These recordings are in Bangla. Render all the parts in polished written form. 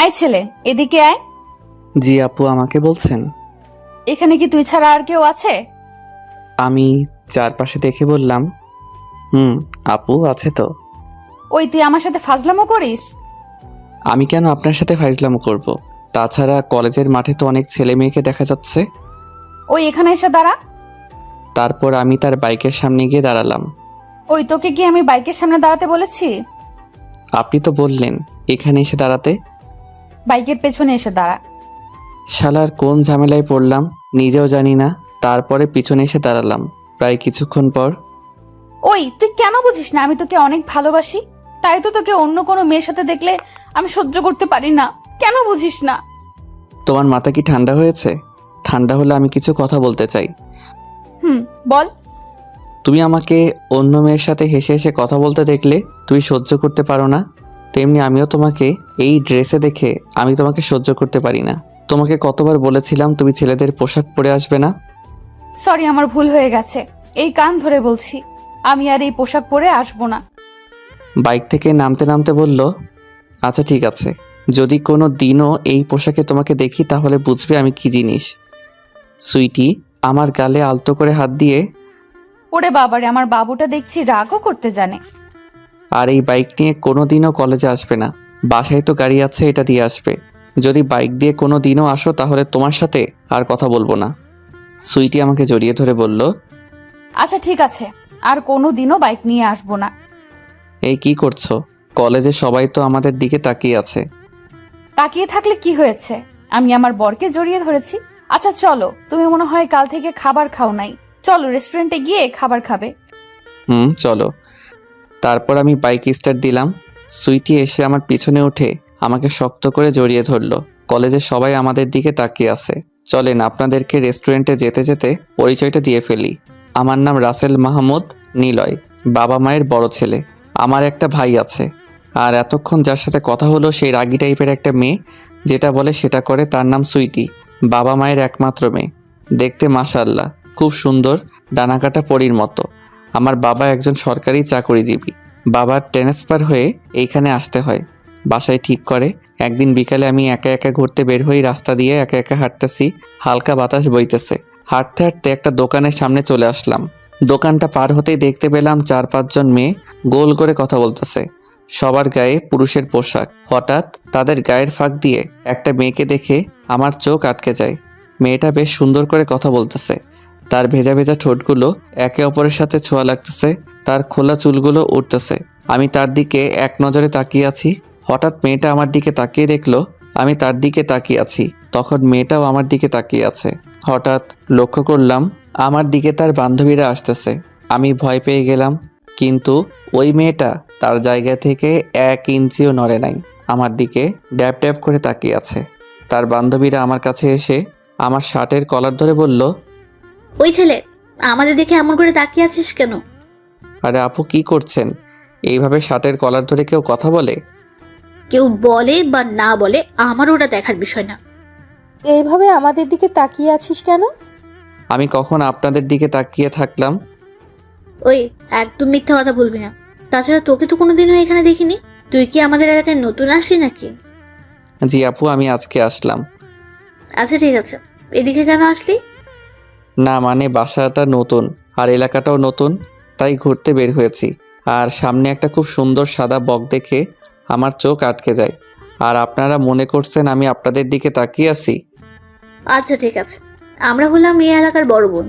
এই ছেলে, এদিকে আয়। জি আপু, আমাকে বলছেন? এখানে কি তুই ছাড়া আর কেউ আছে? আমি চারপাশে দেখে বললাম, আপু আছে তো। ওই তুই আমার সাথে ফাজলামো করিস? আমি কেন আপনার সাথে ফাইজলামো করব? তাছাড়া কলেজের মাঠে তো অনেক ছেলে মেয়েকে দেখা যাচ্ছে। ওই এখানে এসে দাঁড়া। তারপর আমি তার বাইকের সামনে গিয়ে দাঁড়ালাম। ওই তোকে কি আমি বাইকের সামনে দাঁড়াতে বলেছি? আপনি তো বললেন এখানে এসে দাঁড়াতে। বাইকের পেছনে এসে দাঁড়া। শালার কোন ঝামেলায় পড়লাম নিজেও জানি না। তারপরে পিছনে এসে দাঁড়ালাম। প্রায় কিছুক্ষণ পর, ওই তুই কেন বুঝিস না আমি তোকে অনেক ভালোবাসি? তাই তো তোকে অন্য কোনো মেয়ের সাথে দেখলে আমি সহ্য করতে পারি না। কেন বুঝিস না? তোমার মাথা কি ঠান্ডা হয়েছে? ঠান্ডা হলে আমি কিছু কথা বলতে চাই। বল। তুমি আমাকে অন্য মেয়ের সাথে হেসে হেসে কথা বলতে দেখলে তুমি সহ্য করতে পারো না, তেমনি আমিও তোমাকে এই ড্রেসে দেখে আমি তোমাকে সহ্য করতে পারি না। তোমাকে কতবার বলেছিলাম তুমি ছেলেদের পোশাক পরে আসবে না। সরি, আমার ভুল হয়ে গেছে। এই কান ধরে বলছি, আমি আর এই পোশাক পরে আসবো না। বাইক থেকে নামতে নামতে বলল, আচ্ছা ঠিক আছে, যদি কোনো দিনও এই পোশাকে তোমাকে দেখি তাহলে বুঝবে আমি কি জিনিস। সুইটি আমার গালে আলতো করে হাত দিয়ে, ওরে বাবারে, আমার বাবুটা দেখছি রাগও করতে জানে। আর এই বাইক নিয়ে কোনো দিনও কলেজে আসবে না। বাসায় তো গাড়ি আছে, এটা দিয়ে আসবে। যদি বাইক দিয়ে কোনো দিনও আসো তাহলে তোমার সাথে আর কথা বলবো না। সুইটি আমাকে জড়িয়ে ধরে বলল, আচ্ছা ঠিক আছে, আর কোনো দিনও বাইক নিয়ে আসবো না। এই কি করছো? কলেজে সবাই তো আমাদের দিকে তাকিয়ে আছে। তাকিয়ে থাকলে কি হয়েছে? আমি আমার বরকে জড়িয়ে ধরেছি। আচ্ছা চলো, তুমি মনে হয় কাল থেকে খাবার খাও নাই। চলো রেস্টুরেন্টে গিয়ে খাবার খাবে। চলো। তারপর আমি বাইক স্টার্ট দিলাম। সুইটি এসে আমার পিছনে উঠে আমাকে শক্ত করে জড়িয়ে ধরলো। কলেজে সবাই আমাদের দিকে তাকিয়ে আছে। চলেন আপনাদেরকে রেস্টুরেন্টে যেতে যেতে পরিচয়টা দিয়ে ফেলি। আমার নাম রাসেল মাহমুদ নিলয়, বাবা মায়ের বড় ছেলে। আমার একটা ভাই আছে। আর এতক্ষণ যার সাথে কথা হলো সেই রাগী টাইপের একটা মেয়ে, যেটা বলে সেটা করে, তার নাম সুইটি। বাবা মায়ের একমাত্র মেয়ে। দেখতে মাশাআল্লাহ খুব সুন্দর, ডানাকাটা পরীর মতো। আমার বাবা একজন সরকারি চাকরিজীবী। বাবার ট্রান্সফার হয়ে এইখানে আসতে হয়। বাসায় ঠিক করে একদিন বিকালে আমি একা একা ঘুরতে বের হই। রাস্তা দিয়ে একা একা হাঁটতেছি, হালকা বাতাস বইতেছে। হাঁটতে হাঁটতে একটা দোকানের সামনে চলে আসলাম। দোকানটা পার হতেই দেখতে পেলাম 4-5 জন মেয়ে গোল করে কথা বলতেছে। সবার গায়ে পুরুষের পোশাক। হঠাৎ তাদের গায়ের ফাঁক দিয়ে একটা মেয়েকে দেখে আমার চোখ আটকে যায়। মেয়েটা বেশ সুন্দর করে কথা বলতেছে। তার ভেজা ভেজা ঠোঁটগুলো একে অপরের সাথে ছোঁয়া লাগতেছে, তার খোলা চুলগুলো উঠতেছে। আমি তার দিকে এক নজরে তাকিয়ে আছি। হঠাৎ মেয়েটা আমার দিকে তাকিয়ে দেখলো আমি তার দিকে তাকিয়ে আছি। তখন মেয়েটাও আমার দিকে তাকিয়ে আছে। হঠাৎ লক্ষ্য করলাম আমার দিকে তার বান্ধবীরা আসতেছে। আমি ভয় পেয়ে গেলাম, কিন্তু ওই মেয়েটা তার জায়গা থেকে 1 ইঞ্চিও নড়ে নাই। আমার দিকে ড্যাব ড্যাব করে তাকিয়ে আছে। তার বান্ধবীরা আমার কাছে এসে আমার শার্টের কলার ধরে বলল, ওই ছেলে, আমাদের দেখে এমন করে তাকিয়ে আছিস কেন? আরে আপু কি করছেন? এইভাবে শার্টের কলার ধরে কেউ কথা বলে? কেউ বলে বা না বলে আমার ওটা দেখার বিষয় না। এইভাবে আমাদের দিকে তাকিয়ে আছিস কেন? আমি কখন আপনাদের দিকে তাকিয়ে থাকলাম? ওই, একদম মিথ্যা কথা বলবি না। তাছাড়া তোকে তো কোনোদিনও এখানে দেখিনি। তুই কি আমাদের এলাকায় নতুন আসলি নাকি? জি আপু, আমি আজকে আসলাম। আচ্ছা ঠিক আছে, এদিকে কেন আসলি? না মানে বাসাটা নতুন আর এলাকাটাও নতুন, তাই ঘুরতে বের হয়েছি। আর সামনে একটা খুব সুন্দর সাদা বক দেখে আমার চোখ আটকে যায়। আর আপনারা মনে করছেন আমি আপনাদের দিকে তাকিয়ে আছি? আচ্ছা ঠিক আছে, আমরা হলাম এই এলাকার বড় বোন।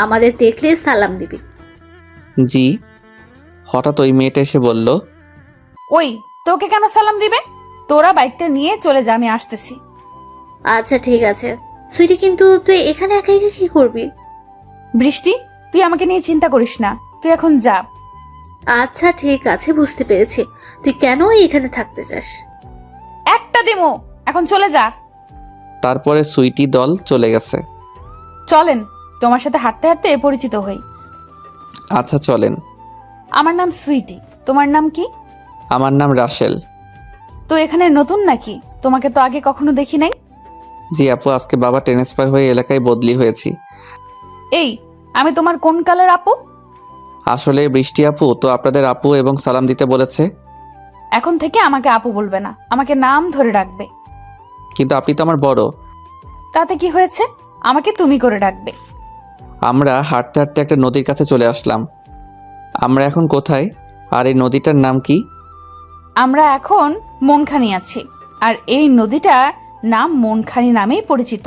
আমাদের দেখলে সালাম দিবি। জি। হঠাৎ ওই মেয়েটা এসে বলল, ওই তোকে কেন সালাম দিবে? তোরা বাইকটা নিয়ে চলে যা, আমি আসতেছি। আচ্ছা ঠিক আছে সুইটি, কিন্তু তুই এখানে একা একা কি করবি? বৃষ্টি, তুই আমাকে নিয়ে চিন্তা করিস না, তুই এখন যা। আচ্ছা ঠিক আছে, বুঝতে পেরেছি তুই কেন এখানে থাকতে চাস। একটা দিমো, এখন চলে যা। তারপরে সুইটি দল চলে গেছে। চলেন, তোমার সাথে হাঁটতে হাঁটতে পরিচিত হই। আচ্ছা চলেন। আমার নাম সুইটি, তোমার নাম কি? আমার নাম রাসেল। তো এখানে নতুন নাকি? তোমাকে তো আগে কখনো দেখি নাই। জি আপু, আজকে বাবা ট্রান্সফার হয়ে এলাকায় বদলি হয়েছি। এই, আমি তোমার কোন কালের আপু? আসলে বৃষ্টি আপু তো আপনাদের আপু এবং সালাম দিতে বলেছে। এখন থেকে আমাকে আপু বলবে না, আমাকে নাম ধরে রাখবে। কিন্তু আপনি তো আমার বড়। তাতে কি হয়েছে? আমাকে তুমি করে ডাকবে। আমরা হাঁটতে হাঁটতে একটা নদীর কাছে চলে আসলাম। আমরা এখন কোথায়, আর এই নদীটার নাম কি? আমরা এখন মনখানি আছি, আর এই নদীটা নাম মনখানি নামেই পরিচিত।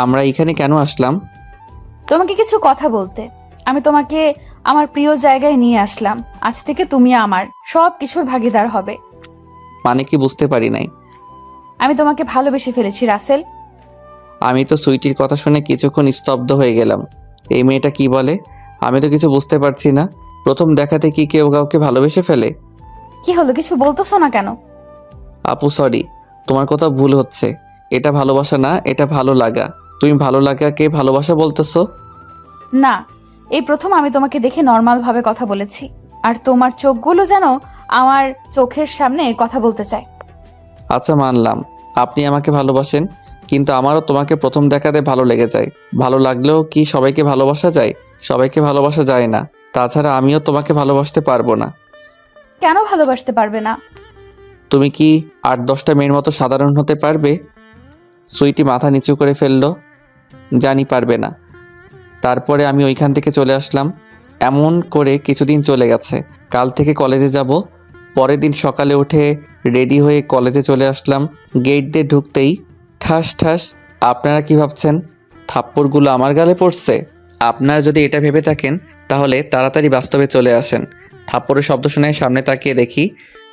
আমরা এখানে কেন আসলাম? তোমাকে কিছু কথা বলতে। আমি তোমাকে আমার প্রিয় জায়গায় নিয়ে আসলাম। আজ থেকে তুমি আমার সব কিছুর ভাগিদার হবে। মানে কি বুঝতে পারি নাই। আমি তোমাকে ভালোবেসে ফেলেছি রাসেল। আমি তো সুইটির কথা শুনে কিছুক্ষণ স্তব্ধ হয়ে গেলাম। এই মেয়েটা কি বলে? আমি তো কিছু বুঝতে পারছি না। প্রথম দেখাতে কি কেউ কাউকে ভালোবেসে ফেলে? কি হলো, কিছু বলতেছো না কেন? আপু সরি, তোমার কথা ভুল হচ্ছে। এটা ভালোবাসা না, এটা ভালো লাগা। তুমি ভালো লাগাকে ভালোবাসা বলতেছো? না, এই প্রথম আমি তোমাকে দেখে নর্মাল ভাবে কথা বলেছি, আর তোমার চোখগুলো যেন আমার চোখের সামনে কথা বলতে চায়। আচ্ছা মানলাম আপনি আমাকে ভালোবাসেন, কিন্তু আমারও তোমাকে প্রথম দেখাতে ভালো লেগে যায়। ভালো লাগলেও কি সবাইকে ভালোবাসা যায়? সবাইকে ভালোবাসা যায় না। তাছাড়া আমিও তোমাকে ভালোবাসতে পারবো না। কেন ভালোবাসতে পারবে না? তুমি কি 8-10টা মেয়ের মতো সাধারণ হতে পারবে? সুইটি মাথা নিচু করে ফেললো। জানি পারবে না। তারপরে আমি ওইখান থেকে চলে আসলাম। এমন করে কিছুদিন চলে গেছে। কাল থেকে কলেজে যাব। পরের দিন সকালে উঠে রেডি হয়ে কলেজে চলে আসলাম। গেট দিয়ে ঢুকতেই ঠাস ঠাস। আপনারা কি ভাবছেন থাপ্পড়গুলো আমার গালে পড়ছে? আপনারা যদি এটা ভেবে থাকেন তাহলে তাড়াতাড়ি বাস্তবে চলে আসেন। থাপ্পড়ের শব্দ শুনে সামনে তাকিয়ে দেখি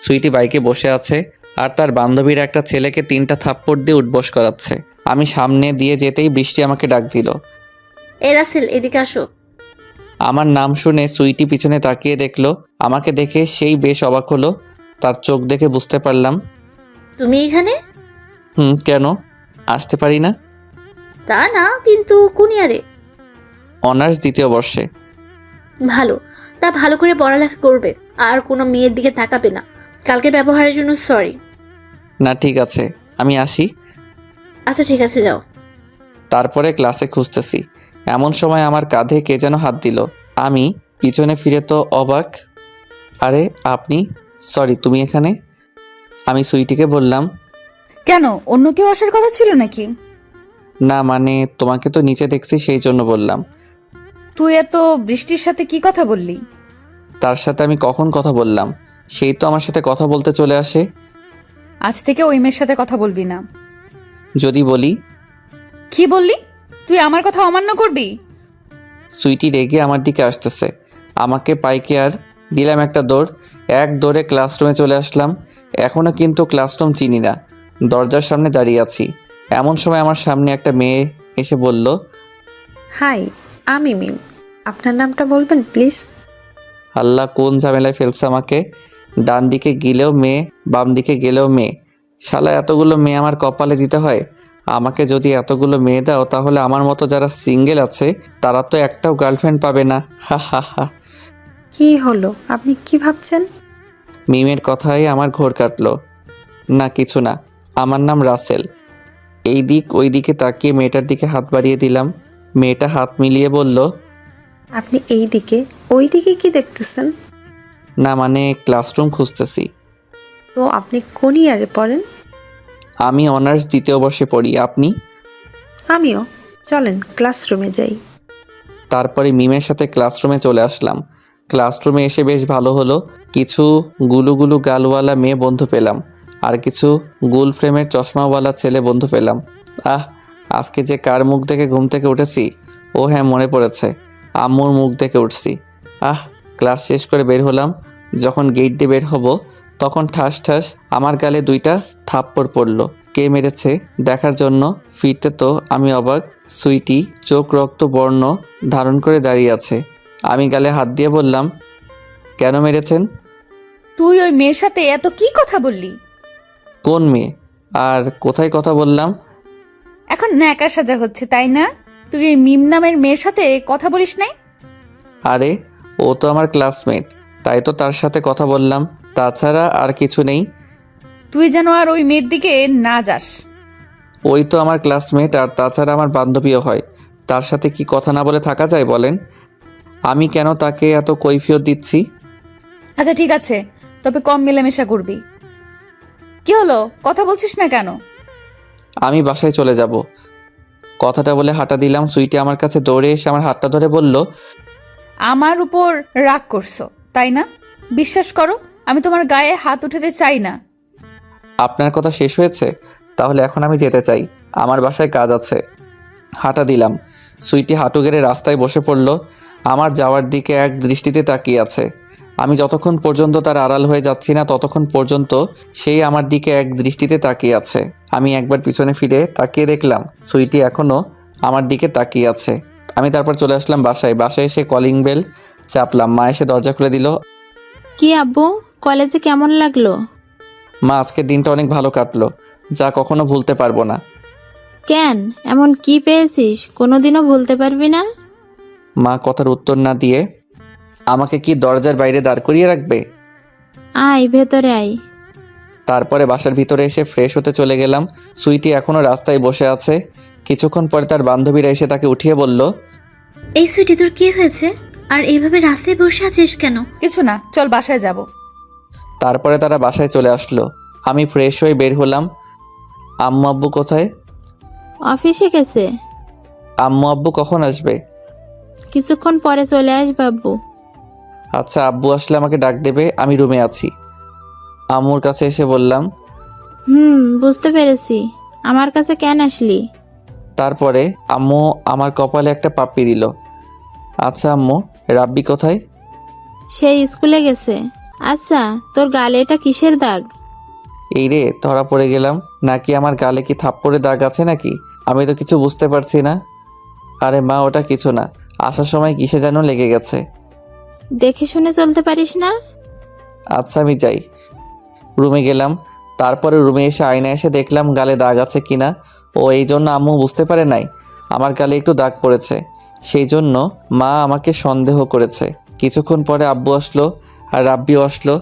সুইটি বাইকে বসে আছে, আর তার বান্ধবীর একটা ছেলেকে 3টা থাপ্পড় দিয়ে উঠবস করাচ্ছে। আমি সামনে দিয়ে যেতেই বৃষ্টি আমাকে ডাক দিল। এ রাসেল, এদিকে আসো। আমার নাম শুনে সুইটি পিছনে তাকিয়ে দেখলো। আমাকে দেখে সেই বেশ অবাক হলো। তার চোখ দেখে বুঝতে পারলাম। তুমি এখানে? কেন আসতে পারি না? তা না, কিন্তু কোন ইয়ারে? অনার্স 2য় বর্ষে। ভালো। তা ভালো করে পড়ালেখা করবে, আর কোনো মেয়ের দিকে তাকাবে না। কালকে ব্যবহারের জন্য সরি। না ঠিক আছে, আমি আসি। আচ্ছা ঠিক আছে, যাও। তারপরে ক্লাসে খুঁজতেছি, এমন সময় আমার কাঁধে কে যেন হাত দিল। আমি পিছনে ফিরে তো অবাক। আরে আপনি? সরি, তুমি এখানে? আমি সুইটিকে বললাম। কেন, অন্য কেউ আসার কথা ছিল নাকি? না মানে তোমাকে তো নিচে দেখছি সেই জন্য বললাম। তুই এত বৃষ্টির সাথে কি কথা বললি? তার সাথে আমি কখন কথা বললাম? সেই তো আমার সাথে কথা বলতে চলে আসে। আজ থেকে ওই মেয়ের সাথে কথা বলবি না। যদি বলি? কি বললি? তুই আমার কথা অমান্য করবি? সুইটি রেগে আমার দিকে আসতেছে। আমাকে পাইকে আর দিলাম একটা দৌড়। এক দৌড়ে ক্লাসরুমে চলে আসলাম। এখনও কিন্তু ক্লাসরুম চিনি না। দরজার সামনে দাঁড়িয়ে আছি। এমন সময় আমার সামনে একটা মেয়ে এসে বলল, হাই, আমি মিম। আপনার নামটা বলবেন প্লিজ? আল্লাহ কোন ঝামেলায় ফেলছে আমাকে। ডান দিকে গেলেও মেয়ে, বাম দিকে গেলেও মেয়ে। শালা এতগুলো মেয়ে আমার কপালে দিতে হয়। আমাকে যদি এতগুলো মেয়ে দাও তাহলে আমার মতো যারা সিঙ্গেল আছে তারা তো একটাও গার্লফ্রেন্ড পাবে না। হা হা হা। কি হলো, আপনি কি ভাবছেন? মিমের কথাই আমার ঘোর কাটলো। না কিছু না, আমার নাম রাসেল। এই দিক ওই দিকে তাকিয়ে মেয়েটার দিকে হাত বাড়িয়ে দিলাম। মেয়েটা হাত মিলিয়ে বলল, আপনি এই দিকে ওই দিকে কি দেখতেছেন? না মানে ক্লাসরুম খুঁজতেছি। তো আপনি কোন ইয়ারে পড়েন? আমি অনার্স 2য় বর্ষে পড়ি। আপনি? আমিও। চলেন ক্লাসরুমে যাই। তারপরে মিমের সাথে ক্লাসরুমে চলে আসলাম। ক্লাসরুমে এসে বেশ ভালো হলো। কিছু গুলুগুলু গালওয়ালা মেয়ে বন্ধু পেলাম, আর কিছু গুল ফ্রেমের চশমাওয়ালা ছেলে বন্ধু পেলাম। আজকে যে কার মুখ দেখে ঘুম থেকে উঠেছি, ও হ্যাঁ মনে পড়েছে, আম্মুর মুখ দেখে উঠছি। ক্লাস শেষ করে বের হলাম। যখন গেট দিয়ে বের হব তখন ঠাস ঠাস আমার গালে 2টা থাপ্পড় পড়লো। কে মেরেছে দেখার জন্য ফিরতে তো আমি অবাক। সুইটি চোখ রক্ত বর্ণ ধারণ করে দাঁড়িয়ে আছে। আমি গালে হাত দিয়ে বললাম, কেন মেরেছেন? তুই ওই মেয়ের সাথে এত কি কথা বললি? কোন মেয়ে আর কোথায় কথা বললাম? এখন ন্যাকা সাজা হচ্ছে তাই না? তুই এই মিম নামের মেয়ের সাথে কথা বলিস নাই? আরে ও তো আমার ক্লাসমেট, তাই তো তার সাথে কথা বললাম। তাছাড়া আর কিছু নেই। তুই যেন আর ওই মেয়ের দিকে না যাস। ওই তো আমার ক্লাসমেট, আর তাছাড়া আমার বান্ধবীও হয়। তার সাথে কি কথা না বলে থাকা যায় বলেন? আমি কেন তাকে এত কৈফিয়ত দিচ্ছি? আচ্ছা ঠিক আছে, তবে কম মেলামেশা করবি। কি হলো, কথা বলছিস না কেন? আমি বাসায় চলে যাব। কথাটা বলে হাঁটা দিলাম। সুইটি আমার কাছে দৌড়ে এসে আমার হাতটা ধরে বলল, আমার উপর রাগ করছো তাই না? বিশ্বাস করো, আমি তোমার গায়ে হাত উঠাতে চাই না। আপনার কথা শেষ হয়েছে? তাহলে এখন আমি যেতে চাই, আমার বাসায় কাজ আছে। হাঁটা দিলাম। সুইটি হাঁটু গেড়ে রাস্তায় বসে পড়ল। আমার যাওয়ার দিকে এক দৃষ্টিতে তাকিয়ে আছে। আমি যতক্ষণ পর্যন্ত তার আড়াল হয়ে যাচ্ছি না ততক্ষণ পর্যন্ত সেই আমার দিকে এক দৃষ্টিতে তাকিয়ে আছে। আমি একবার পিছনে ফিরে তাকিয়ে দেখলাম সুইটি এখনও আমার দিকে তাকিয়ে আছে। আমি তারপর চলে আসলাম বাসায়। বাসায় এসে কলিং বেল চাপলাম। মা এসে দরজা খুলে দিল। কি আব্বু, কলেজে কেমন লাগলো? মা, আজকের দিনটা অনেক ভালো কাটলো, যা কখনো ভুলতে পারবো না। কেন, এমন কি পেয়েছিস কোনোদিনও ভুলতে পারবি না? মা কথার উত্তর না দিয়ে আমাকে কি দরজার বাইরে দাঁড় করিয়ে রাখবে? আয় ভেতরে আয়। তারপরে বাসার ভিতরে এসে ফ্রেশ হতে চলে গেলাম। সুইটি এখনও রাস্তায় বসে আছে। কিছুক্ষণ পরে তার বান্ধবীরা এসে তাকে উঠিয়ে বলল, এই সুইটি, তোর কি হয়েছে? আর এইভাবে রাস্তায় বসে আছিস কেন? কিছু না, চল বাসায় যাব। তারপরে তারা বাসায় চলে আসলো। আমি ফ্রেশ হয়ে বের হলাম। আম্মু আব্বু কোথায়? অফিসে গেছে। আম্মু আব্বু কখন আসবে? কিছুক্ষণ পরে চলে আসবে আব্বু। আচ্ছা, আব্বু আসলে আমাকে ডাক দেবে, আমি রুমে আছি। আম্মুর কাছে এসে বললাম। বুঝতে পেরেছি। আমার কাছে কেন আসলি? তারপরে আম্মু আমার কপালে একটা পাপ্পি দিল। আচ্ছা আম্মু, রাব্বি কোথায়? সে স্কুলে গেছে। আচ্ছা, তোর গালে এটা কিসের দাগ? এই রে, ধরা পড়ে গেলাম। নাকি আমার গালে কি থাপ্পড়ে দাগ আছে নাকি? আমি তো কিছু বুঝতে পারছি না। আরে মা, ওটা কিছু না, আসার সময় কিসে যেন লেগে গেছে। দেখে শুনে চলতে পারিস না? আচ্ছা আমি যাই। রুমে গেলাম। তারপরে রুমে এসে আয়না এসে দেখলাম গালে দাগ আছে কিনা। ও এই জন্য আম্মু বুঝতে পারে নাই আমার গালে একটু দাগ পড়েছে। সেই জন্য মা আমাকে সন্দেহ করেছে। কিছুক্ষণ পরে আব্বু আসলো আর রাব্বিও আসলো।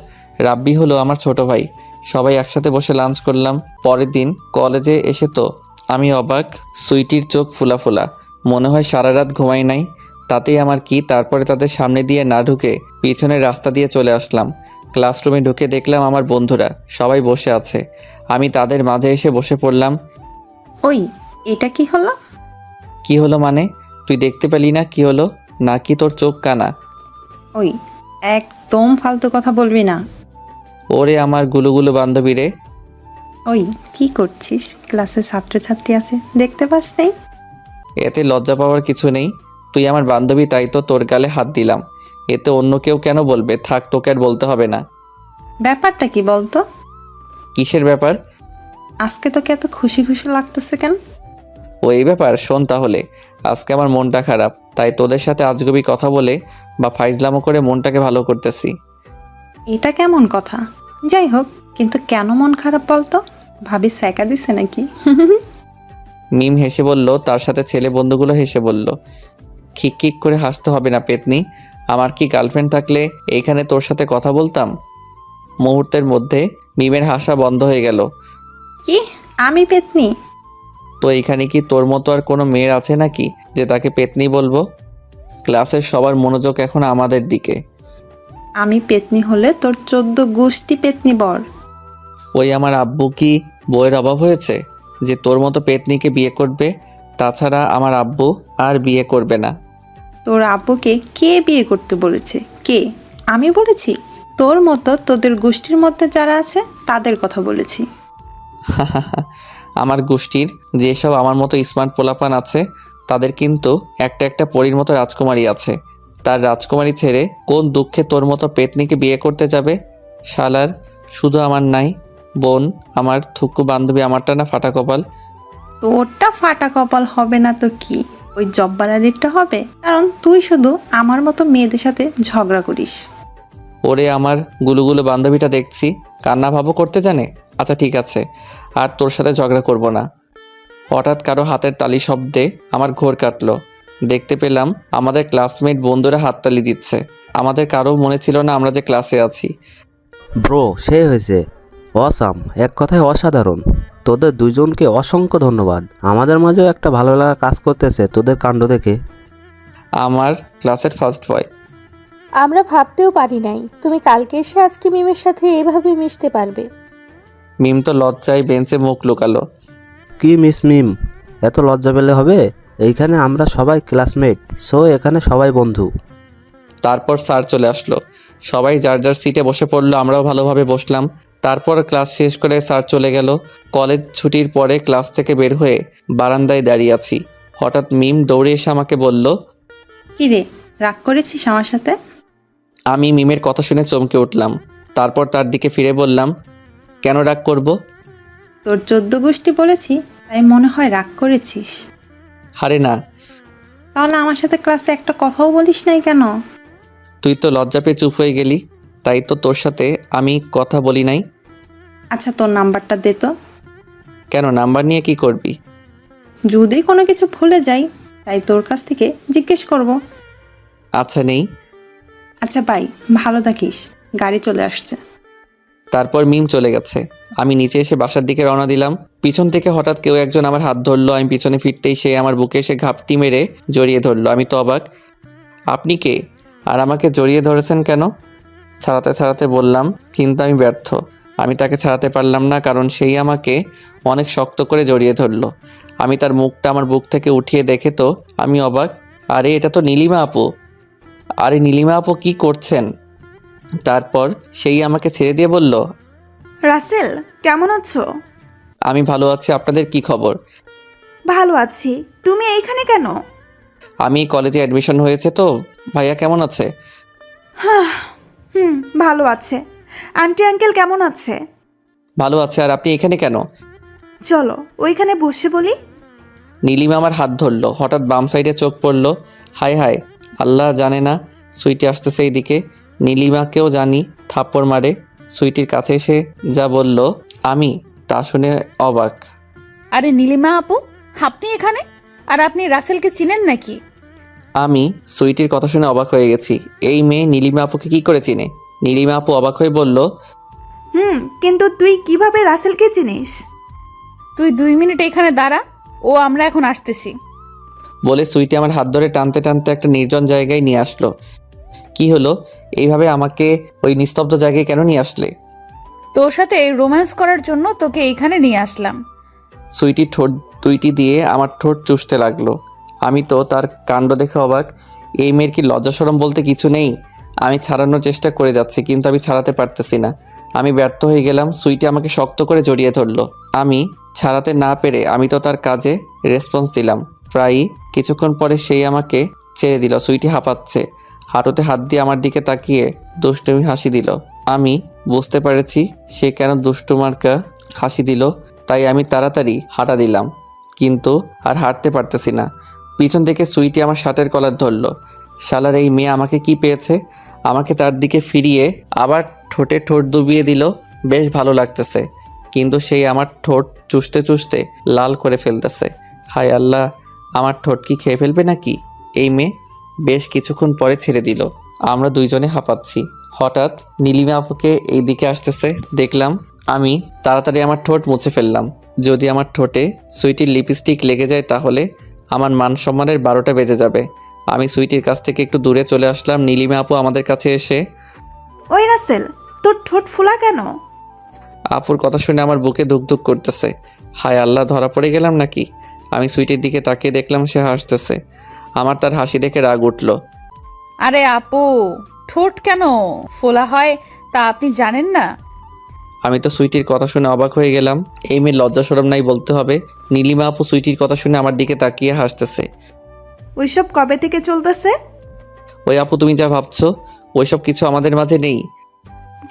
রাব্বি হলো আমার ছোট ভাই। সবাই একসাথে বসে লাঞ্চ করলাম। পরের দিন কলেজে এসে তো আমি অবাক। সুইটির চোখ ফোলা ফোলা, মনে হয় সারা রাত ঘুমাই নাই। তাতেই আমার কি। তারপরে তাদের সামনে দিয়ে না ঢুকে পিছনের রাস্তা দিয়ে চলে আসলাম। ক্লাসরুমে ঢুকে দেখলাম আমার বন্ধুরা সবাই বসে আছে। আমি তাদের মাঝে এসে বসে পড়লাম। ওই, এটা কি হলো? কি হলো মানে? তুই দেখতে পেলি না কি হলো? নাকি তোর চোখ কানা? ওই, একদম ফালতু কথা বলবি না। ওরে আমার গুলুগুলু বান্ধবী রে। ওই, কি করছিস? ক্লাসে ছাত্রছাত্রী আছে, দেখতে পাস নাই? এতে লজ্জা পাওয়ার কিছু নেই। তুই আমার বান্ধবী, তাই তো তোর গালে হাত দিলাম। এতে অন্য কেউ কেন বলবে? থাক, তোকে আর বলতে হবে না। ব্যাপারটা কি বলতো? কিসের ব্যাপার? আজকে তোকে এত খুশি খুশি লাগতেছে কেন? ও এই ব্যাপার, শোন তাহলে। আজকে আমার মনটা খারাপ, তাই তোদের সাথে আজগুবি কথা বলে বা ফাইজলামো করে মনটাকে ভালো করতেছি। এটা কেমন কথা? যাই হোক, কিন্তু কেন মন খারাপ বলতো? ভাবি স্যাকা দিছে নাকি? মিম হেসে বলল, তার সাথে ছেলে বন্ধুগুলো হেসে বলল, খিক খিক করে হাসতে হবে না পেতনি। আমার কি গার্লফ্রেন্ড থাকলে এইখানে তোর সাথে কথা বলতাম? মুহূর্তের মধ্যে মিমের হাসা বন্ধ হয়ে গেল। কি? আমি পেতনি? তো এইখানে কি তোর মতো আর কোনো মেয়ের আছে নাকি যে তাকে পেতনি বলবো? ক্লাসের সবার মনোযোগ এখন আমাদের দিকে। আমি পেতনি হলে তোর 14 গোষ্ঠী পেতনি বর। ওই আমার আব্বু কি বইয়ের অভাব হয়েছে যে তোর মতো পেতনিকে বিয়ে করবে? তাছাড়া আমার আব্বু আর বিয়ে করবে না। তোর আব্বুকে কে বিয়ে করতে বলেছে? কে? আমি বলেছি? তোর মতো তোদের গোষ্ঠীর মধ্যে যারা আছে তাদের কথা বলেছি। আমার গোষ্ঠীর যেসব আমার মতো স্মার্ট পোলাপান আছে তাদের কিন্তু একটা একটা পরীর মতো রাজকুমারী আছে। তার রাজকুমারী ছেড়ে কোন দুঃখে তোর মতো পেতনিকে বিয়ে করতে যাবে? শালার শুধু আমার নাই, বোন আমার থুকু বান্ধবী আমারটা না ফাটা কপাল। তোরটা ফাটা কপাল হবে না তো কি? ওই জব্বার আলীরটা হবে, কারণ তুই শুধু আমার মতো মেয়েদের সাথে ঝগড়া করিস। ওরে আমার গুলুগুলো বান্ধবীটা দেখছি কান্না ভাবও করতে জানে। আচ্ছা ঠিক আছে, আর তোর সাথে ঝগড়া করব না। হঠাৎ কারো হাতের তালি শব্দে আমার ঘোর কাটলো। দেখতে পেলাম আমাদের ক্লাসমেট বন্ধুরা হাততালি দিচ্ছে। আমাদের কারো মনে ছিল না আমরা যে ক্লাসে আছি। ব্রো, সে হয়েছে অসাম, এক কথায় অসাধারণ। তোদের দুইজনকে অসংখ্য ধন্যবাদ। আমাদের মাঝেও একটা ভালো লাগা কাজ করতেছে তোদের কাণ্ড দেখে। আমার ক্লাসের ফার্স্ট বয়। আমরা ভাবতেও পারি নাই তুমি কালকে এসে আজকে মিমের সাথে এভাবে মিশতে পারবে। মিম তো লজ্জায় বেঞ্চে মুখ লুকালো। কি মিস মিম, এত লজ্জা পেলে হবে? এইখানে আমরা সবাই ক্লাসমেট, সো এখানে সবাই বন্ধু। তারপর স্যার চলে আসলো, সবাই যার যার সিটে বসে পড়লো, আমরাও ভালোভাবে বসলাম। তারপর ক্লাস শেষ করে স্যার চলে গেল। কলেজ ছুটির পরে ক্লাস থেকে বের হয়ে বারান্দায় দাঁড়িয়ে আছি। হঠাৎ মিম দৌড়ে এসে আমাকে বলল, কি রে, রাগ করেছিস আমার সাথে? আমি মিমের কথা শুনে চমকে উঠলাম। তারপর তার দিকে ফিরে বললাম, কেন রাগ করব? তোর 14 গোষ্ঠী বলেছি, তাই মনে হয় রাগ করেছিস। আরে না, তাহলে আমার সাথে ক্লাসে একটা কথাও বলিস নাই কেন? তুই তো লজ্জা পেয়ে চুপ হয়ে গেলি, তাই তো তোর সাথে আমি কথা বলি নাই। আচ্ছা, তোর নাম্বারটা দে তো। কেন, নাম্বার নিয়ে কি করবি? যদি কোনো কিছু ভুলে যাই, তাই তোর কাছ থেকে জিজ্ঞেস করব। আচ্ছা, নেই। আচ্ছা বাই, ভালো থাকিস, গাড়ি চলে আসছে। তারপর মিম চলে গেছে। আমি নিচে এসে বাসার দিকে রওনা দিলাম। পিছন থেকে হঠাৎ কেউ একজন আমার হাত ধরলো। আমি পিছনে ফিরতেই সে আমার বুকে এসে ঘাপটি মেরে জড়িয়ে ধরলো। আমি তো অবাক। আপনি কে, আর আমাকে জড়িয়ে ধরেছেন কেন? ছাড়াতে ছাড়াতে বললাম, কিন্তু আমি ব্যর্থ। আমি তাকে ছাড়াতে পারলাম না, কারণ সেই আমাকে অনেক শক্ত করে জড়িয়ে ধরলো। আমি তার মুখটা আমার বুক থেকে উঠিয়ে দেখে তো আমি অবাক। আরে এটা তো নীলিমা আপু। আরে নীলিমা আপু, কি করছেন? তারপর সেই আমাকে ছেড়ে দিয়ে বলল, রাসেল, কেমন আছো? আমি ভালো আছি, আপনাদের কি খবর? ভালো আছি। তুমি এইখানে কেন? আমি কলেজে অ্যাডমিশন হয়েছে তো। ভাইয়া কেমন আছে? ভালো আছে। আন্টি আঙ্কেল কেমন আছে? ভালো আছে। আর আপনি এখানে কেন? চলো ওইখানে বসে বলি। নীলিমা আমার হাত ধরলো। হঠাৎ বাম সাইডে চোখ পড়লো। হায় হায়, আল্লাহ জানে না সুইটি আসতেছে এইদিকে। নীলিমাকেও জানি থাপ্পড় মারে। সুইটির কাছে এসে যা বলল, আমি তা শুনে অবাক। আরে নীলিমা আপু, আপনি এখানে? আর আপনি রাসেলকে চিনেন নাকি? আমি সুইটির কথা শুনে অবাক হয়ে গেছি। এই মেয়ে নীলিমা আপুকে কি করে চিনে? নীলিমা আপু অবাক হয়ে বলল, কিন্তু তুই কিভাবে রাসেলকে চিনিস? তুই 2 মিনিট এখানে দাঁড়া, ও আমরা এখন আসতেছি। বলে সুইটি আমার হাত ধরে টানতে টানতে একটা নির্জন জায়গায় নিয়ে আসলো। কি হলো, এইভাবে আমাকে ওই নিস্তব্ধ জায়গায় কেন নিয়ে আসলে? তোর সাথে রোম্যান্স করার জন্য তোকে এইখানে নিয়ে আসলাম। সুইটি ঠোঁট দুইটি দিয়ে আমার ঠোঁট চুষতে লাগলো। আমি তো তার কাণ্ড দেখে অবাক। এই মেয়ের কি লজ্জাশরম বলতে কিছু নেই? আমি ছাড়ানোর চেষ্টা করে যাচ্ছি, কিন্তু আমি ছাড়াতে পারতেছি না। আমি ব্যর্থ হয়ে গেলাম। সুইটি আমাকে শক্ত করে জড়িয়ে ধরলো। আমি ছাড়াতে না পেরে আমি তো তার কাজে রেসপন্স দিলাম। প্রায় কিছুক্ষণ পরে সেই আমাকে ছেড়ে দিল। সুইটি হাঁপাচ্ছে, হাঁটুতে হাত দিয়ে আমার দিকে তাকিয়ে দুষ্টুমি হাসি দিল। আমি বুঝতে পেরেছি সে কেন দুষ্টুমার্কা হাসি দিল, তাই আমি তাড়াতাড়ি হাঁটা দিলাম, কিন্তু আর হাঁটতে পারতেছি না। পিছন থেকে সুইটি আমার শার্টের কলার ধরলো। শালার এই মেয়ে আমাকে কি পেয়েছে? আমাকে তার দিকে ফিরিয়ে আবার ঠোঁটে ঠোঁট ডুবিয়ে দিল। বেশ ভালো লাগতেছে, কিন্তু সেই আমার ঠোঁট চুষতে চুষতে লাল করে ফেলতেছে। হায় আল্লাহ, আমার ঠোঁট কি খেয়ে ফেলবে নাকি এই মেয়ে? বেশ কিছুক্ষণ পরে ছেড়ে দিল। আমরা দুইজনে হাঁপাচ্ছি। হঠাৎ নীলিমা আপুকে এই দিকে আসতেছে দেখলাম। আমি তাড়াতাড়ি আমার ঠোঁট মুছে ফেললাম। যদি আমার ঠোঁটে সুইটির লিপস্টিক লেগে যায় তাহলে আমার মান সম্মানের 12টা বেজে যাবে। আমি সুইটির কাছ থেকে একটু দূরে চলে আসলাম। নীলিমা আপু আমাদের কাছে এসে, ওই রাসেল, তোর ঠোঁট ফোলা কেন? আপুর কথা শুনে আমার বুকে ধুকধুক করতেছে। হায় আল্লাহ, ধরা পড়ে গেলাম নাকি? আমি সুইটির দিকে তাকিয়ে দেখলাম সে হাসতেছে। আমার তার হাসি দেখে রাগ উঠল। আরে আপু, ঠোঁট কেন ফোলা হয় তা আপনি জানেন না? আমি তো সুইটির কথা শুনে অবাক হয়ে গেলাম। এই মেয়ে লজ্জা শরম নাই বলতে হবে। নীলিমা আপু সুইটির কথা শুনে আমার দিকে তাকিয়ে হাসতেছে। ওইসব কবে থেকে চলতেছে? ওই আপু, তুমি যা ভাবছো ওইসব কিছু আমাদের মাঝে নেই।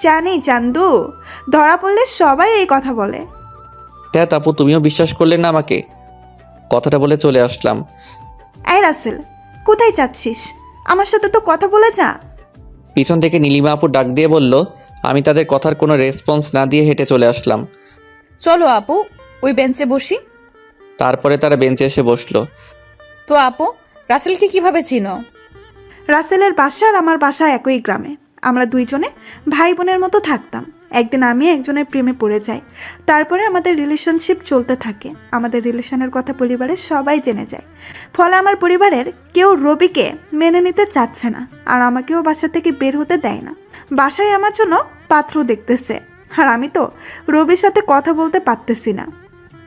জানি চান্দু, ধরা পড়লে সবাই এই কথা বলে। ধ্যাত আপু, তুমিও বিশ্বাস করলে না আমাকে? কথাটা বলে চলে আসলাম। এই রাসেল, কোথায় যাচ্ছিস? আমার সাথে তো কথা বলে যা। পিছন থেকে নীলিমা আপু ডাক দিয়ে বলল। আমি তাদের কথার কোনো রেসপন্স না দিয়ে হেঁটে চলে আসলাম। চলো আপু, ওই বেঞ্চে বসি। তারপরে তারা বেঞ্চে এসে বসলো। তো আপু, রাসেলকে কিভাবে চিনো? রাসেলের বাসা আর আমার বাসা একই গ্রামে। আমরা দুইজনে ভাই বোনের মতো থাকতাম। একদিন আমি একজনের প্রেমে পড়ে যাই। তারপরে আমাদের রিলেশনশিপ চলতে থাকে। আমাদের রিলেশনের কথা পরিবারের সবাই জেনে যায়। ফলে আমার পরিবারের কেউ রবিকে মেনে নিতে চাচ্ছে না, আর আমাকেও বাসা থেকে বের হতে দেয় না। বাসায় আমার জন্য পাত্র দেখতেছে, আর আমি তো রবির সাথে কথা বলতে পারতেছি না।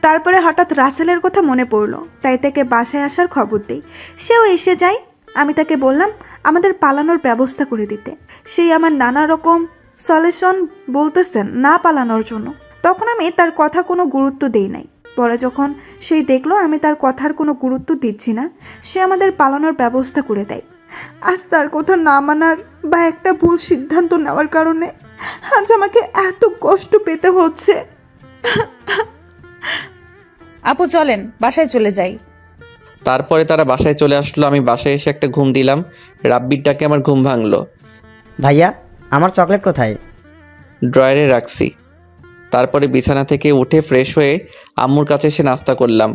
তারপরে হঠাৎ রাসেলের কথা মনে পড়লো, তাই তাকে বাসায় আসার খবর দেই। সেও এসে যায়। আমি তাকে বললাম আমাদের পালানোর ব্যবস্থা করে দিতে। সেই আমার নানা রকম সলিউশন বলতেছেন না পালানোর জন্য। তখন আমি তার কথা কোনো গুরুত্ব দেই নাই। পরে যখন সেই দেখলো আমি তার কথার কোনো গুরুত্ব দিচ্ছি না, সে আমাদের পালানোর ব্যবস্থা করে দেয়। আজ তার কথা না মানার বা একটা ভুল সিদ্ধান্ত নেওয়ার কারণে আজ আমাকে এত কষ্ট পেতে হচ্ছে। আপু চলেন বাসায় চলে যাই। তারপরে তারা বাসায় চলে আসলো। আমি বাসায় এসে একটা ঘুম দিলাম। রাব্বির ডাকে আমার ঘুম ভাঙলো। ভাইয়া আমার চকলেট কোথায়? ড্রয়ারে রাখছি। তারপরে বিছানা থেকে উঠে ফ্রেশ হয়ে আম্মুর কাছে এসে নাস্তা করলাম।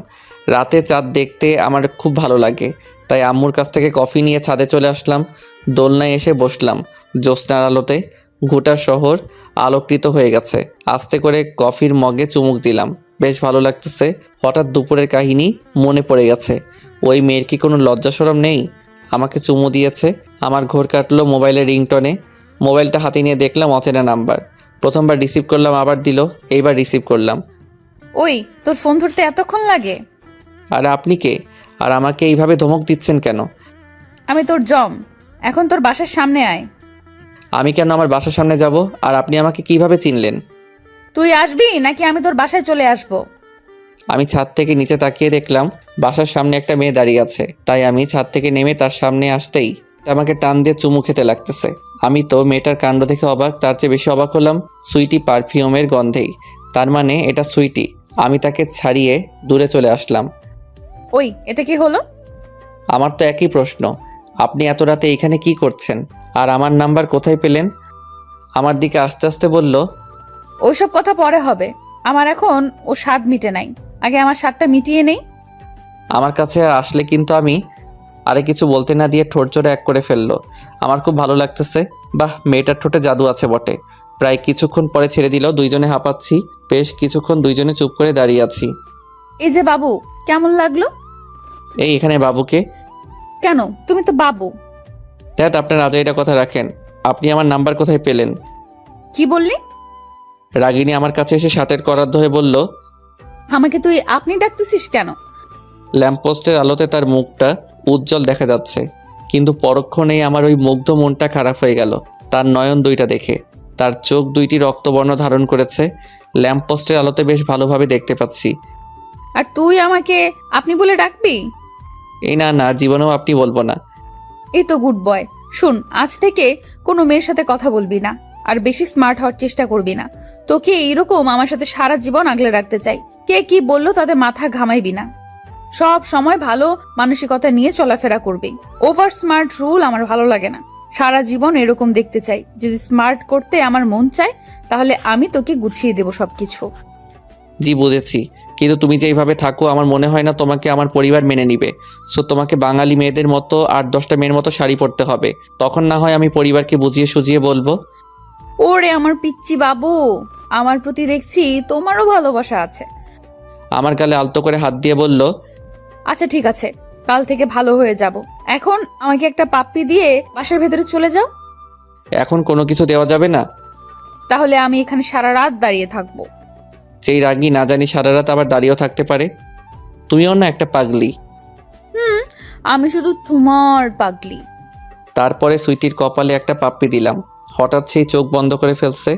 রাতে চাঁদ দেখতে আমার খুব ভালো লাগে, তাই আম্মুর কাছ থেকে কফি নিয়ে ছাদে চলে আসলাম। দোলনায় এসে বসলাম। জ্যোৎস্নার আলোতে গোটা শহর আলোকৃত হয়ে গেছে। আস্তে করে কফির মগে চুমুক দিলাম। বেশ ভালো লাগতেছে। হঠাৎ দুপুরের কাহিনী মনে পড়ে গেছে। ওই মেয়ের কি কোনো লজ্জা শরম নেই? আমাকে চুমু দিয়েছে। আমার ঘোর কাটলো মোবাইলের রিংটনে। মোবাইলটা হাতে নিয়ে দেখলাম অচেনা নাম্বার। প্রথমবার রিসিভ করলাম, আবার দিল, এইবার রিসিভ করলাম। ওই তোর ফোন ধরতে এতক্ষণ লাগে? আর আপনি কে? আর আমাকে এইভাবে ধমক দিচ্ছেন কেন? আমি তোর জম, এখন তোর বাসার সামনে আয়। আমি কেন আমার বাসার সামনে যাব? আর আপনি আমাকে কিভাবে চিনলেন? তুই আসবি নাকি আমি তোর বাসায় চলে আসবো? আমি ছাদ থেকে নিচে তাকিয়ে দেখলাম বাসার সামনে একটা মেয়ে দাঁড়িয়ে আছে। তাই আমি ছাদ থেকে নেমে তার সামনে আসতেই আমাকে টান দিয়ে চুমু খেতে লাগতেছে। আমি তো মেয়েটার কাণ্ড দেখে অবাক। তার চেয়ে বেশি অবাক হলাম সুইটি পারফিউমের গন্ধেই। তার মানে এটা সুইটি। আমি তাকে ছাড়িয়ে দূরে চলে আসলাম। ওই এটা কি হলো? আমার তো একই প্রশ্ন, আপনি এত রাতে এখানে কি করছেন? আর আমার নাম্বার কোথায় পেলেন? আমার দিকে আস্তে আস্তে বলল, ওইসব কথা পরে হবে, আমার এখন ও স্বাদ মিটে নাই, আগে আমার স্বাদটা মিটিয়ে নেই। আমার কাছে আর আসলে কিন্তু আমি আরে কিছু বলতে না দিয়ে ঠোঁট জোড়ে এক করে ফেললো। আমার খুব ভালো লাগতেছে। বাহ, মেয়েটার ঠোঁটে জাদু আছে বটে। প্রায় কিছুক্ষণ পরে ছেড়ে দিল। দুইজনে হাঁপাচ্ছি। বেশ কিছুক্ষণ দুইজনে চুপ করে দাঁড়িয়ে আছি। এই যে বাবু, কেমন লাগলো? এই এখানে বাবুকে? কেন, তুমি তো বাবু। দেখ, আপনার আজাইটা কথা রাখেন। আপনি আমার নাম্বার কোথায় পেলেন? কি বললি? রাগিনী আমার কাছে এসে শার্টের করার ধরে বলল, আমাকে তুই আপনি ডাকতেছিস কেন? ল্যাম্পপোস্টের আলোতে তার মুখটা উজ্জ্বল দেখা যাচ্ছে, কিন্তু পরক্ষণেই আমার ওই মুগ্ধ মনটা খারাপ হয়ে গেল তার নয়ন দুইটা দেখে। তার চোখ দুইটি রক্তবর্ণ ধারণ করেছে। ল্যাম্পপোস্টের আলোতে বেশ ভালোভাবে দেখতে পাচ্ছি। আর তুই আমাকে আপনি বলে ডাকবি? এই না না, জীবনেও আপনি বলবো না। এই তো গুড বয়। শুন, আজ থেকে কোনো মেয়ের সাথে কথা বলবি না, আর বেশি স্মার্ট হওয়ার চেষ্টা করবি না। তোকে এইরকম আমার সাথে সারা জীবন আগলে রাখতে চাই। কে কি বললো তাতে মাথা ঘামাইবি না। সব সময় ভালো মানসিকতা নিয়ে চলাফেরা করবি। ওভার স্মার্ট রুল আমার ভালো লাগে না। সারা জীবন এরকম দেখতে চাই। যদি স্মার্ট করতে আমার মন চায় তাহলে আমি তোকে গুছিয়ে দেব সবকিছু। জি বুঝেছি, কিন্তু তুমি যে এইভাবে থাকো আমার মনে হয় না তোমাকে আমার পরিবার মেনে নিবে। সো তোমাকে বাঙালি মেয়েদের মতো 8-10টা মেয়ের মতো শাড়ি পরতে হবে। তখন না হয় আমি পরিবারকে বুঝিয়ে সুজিয়ে বলবো। ওরে আমার পিচ্চি বাবু, আমার প্রতি দেখছি তোমারও ভালোবাসা আছে। আমার গালে আলতো করে হাত দিয়ে বলল, আচ্ছা ঠিক আছে, কাল থেকে ভালো হয়ে যাব। এখন আমাকে একটা পাপ্পি দিয়ে বাসার ভেতরে চলে যাও। এখন কোনো কিছু দেওয়া যাবে না? তাহলে আমি এখানে সারা রাত দাঁড়িয়ে থাকবো। যেই রাগী না জানি সারা রাত আবার দাঁড়িয়েও থাকতে পারে। তুমিও না একটা পাগলি। আমি শুধু তোমার পাগলি। তারপরে সুইটির কপালে একটা পাপ্পি দিলাম। হঠাৎ সেই চোখ বন্ধ করে ফেলছে।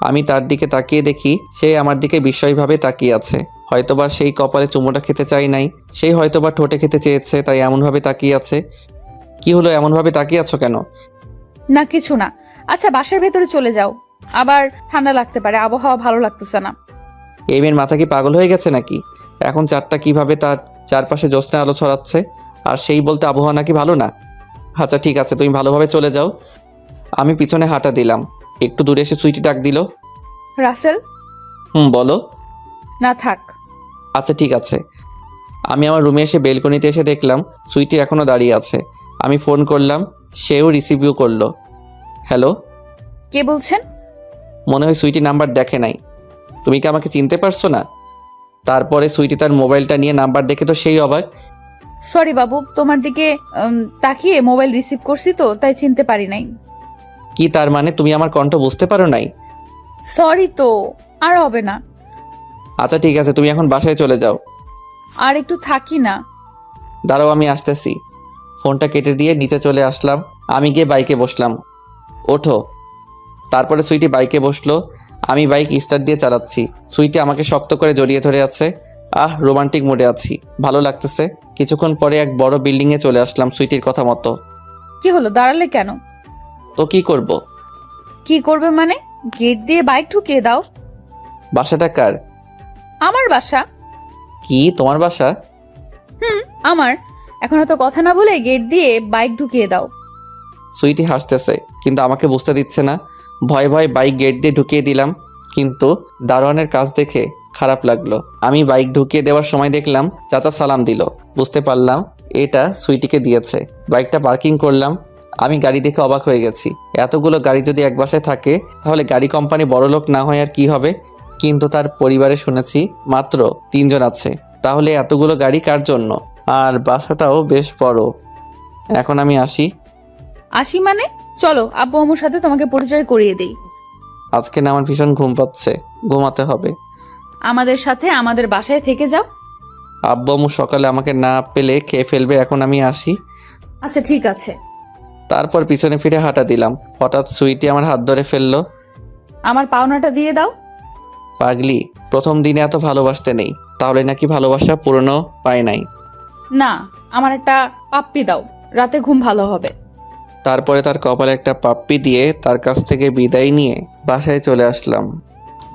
আমি তার দিকে তাকিয়ে দেখি সে আমার দিকে বিস্ময়ভাবে তাকিয়ে আছে। হয়তোবা সেই কপালে চুমোটা খেতে চাই নাই, সেই হয়তোবা ঠোঁটে খেতে চেয়েছে, তাই এমনভাবে তাকিয়ে আছে। কি হলো, এমনভাবে তাকিয়ে আছো কেন? না কিছু না। আচ্ছা বাসার ভেতরে চলে যাও, আবার ঠান্ডা লাগতে পারে, আবহাওয়া ভালো লাগতেছে না। এই মেয়ের মাথা কি পাগল হয়ে গেছে নাকি? এখন চারটা কিভাবে তার চারপাশে জ্যোৎস্নার আলো ছড়াচ্ছে, আর সেই বলতে আবহাওয়া নাকি ভালো না? আচ্ছা ঠিক আছে, তুমি ভালোভাবে চলে যাও। আমি পিছনে হাঁটা দিলাম। একটু দূরে এসে সুইটি ডাক দিল, রাসেল। বলো। না থাক। আচ্ছা ঠিক আছে। আমি আমার রুমে এসে বেলকনিতে এসে দেখলাম সুইটি এখনও দাঁড়িয়ে আছে। আমি ফোন করলাম, সেও রিসিভও করলো। হ্যালো। কে বলছেন? মনে হয় সুইটি নাম্বার দেখে নাই। তুমি কি আমাকে চিনতে পারছো না? তারপরে সুইটি তার মোবাইলটা নিয়ে নাম্বার দেখে তো সেই অবাক। সরি বাবু, তোমার দিকে তাকিয়ে মোবাইল রিসিভ করছি তো, তাই চিনতে পারি নাই। কি তার মানে তুমি আমার কণ্ঠ বুঝতে পারো নাই? সরি তো, আর হবে না। আচ্ছা ঠিক আছে, তুমি এখন বাসায় চলে যাও। আর একটু থাকি না। দাঁড়াও, আমি আসতেছি। ফোনটা কেটে দিয়ে নিচে চলে আসলাম। আমি গিয়ে বাইকে বসলাম। ওঠো। তারপরে সুইটি বাইকে বসলো। আমি বাইক স্টার্ট দিয়ে চালাচ্ছি। সুইটি আমাকে শক্ত করে জড়িয়ে ধরে আছে। রোমান্টিক মুডে আছি, ভালো লাগতেছে। কিছুক্ষণ পরে এক বড় বিল্ডিংয়ে চলে আসলাম সুইটির কথা মতো। কি হলো, দাঁড়ালে কেন? তো কি করব? কি করবে মানে? গেট দিয়ে বাইক ঢুকিয়ে দাও। বাসাটা কার? আমার বাসা। কি তোমার বাসা? আমার। এখন তো কথা না বলে গেট দিয়ে বাইক ঢুকিয়ে দাও। সুইটি হাসতেছে কিন্তু আমাকে বুঝতে দিচ্ছে না। ভয়ে ভয়ে বাইক গেট দিয়ে ঢুকিয়ে দিলাম, কিন্তু দারোয়ানের কাজ দেখে খারাপ লাগলো। আমি বাইক ঢুকিয়ে দেওয়ার সময় দেখলাম চাচা সালাম দিল। বুঝতে পারলাম এটা সুইটিকে দিয়েছে। বাইকটা পার্কিং করলাম। আমি গাড়ি দেখে অবাক হয়ে গেছি। এতগুলো গাড়ি যদি এক বাসায় থাকে তাহলে গাড়ি কোম্পানি বড়লোক না হয় আর কি হবে। কিন্তু তার পরিবারে শুনেছি মাত্র 3 জন আছে। তাহলে এতগুলো গাড়ি কার জন্য? আর বাসাটাও বেশ বড়। এখন আমি আসি। আসি মানে? চলো আব্বু আম্মুর সাথে তোমাকে পরিচয় করিয়ে দেই। আজকে না আমার ভীষণ ঘুম পাচ্ছে, ঘুমাতে হবে। আমাদের সাথে আমাদের বাসায় থেকে যাও। আব্বু আম্মু সকালে আমাকে না পেলে খেয়ে ফেলবে, এখন আমি আসি। আচ্ছা ঠিক আছে। তারপর পিছনে ফিরে হাঁটা দিলাম। হঠাৎ সুইটি আমার হাত ধরে ফেললো। আমার পাওনাটা দিয়ে দাও। পাগলি, প্রথম দিনে এত ভালোবাসতে নেই, তাহলে নাকি ভালোবাসা পুরনো পায় নাই। না, আমার একটা পাপ্পি দাও, রাতে ঘুম ভালো হবে। তারপরে তার কপালে একটা পাপ্পি দিয়ে তার কাছ থেকে বিদায় নিয়ে বাসায় চলে আসলাম।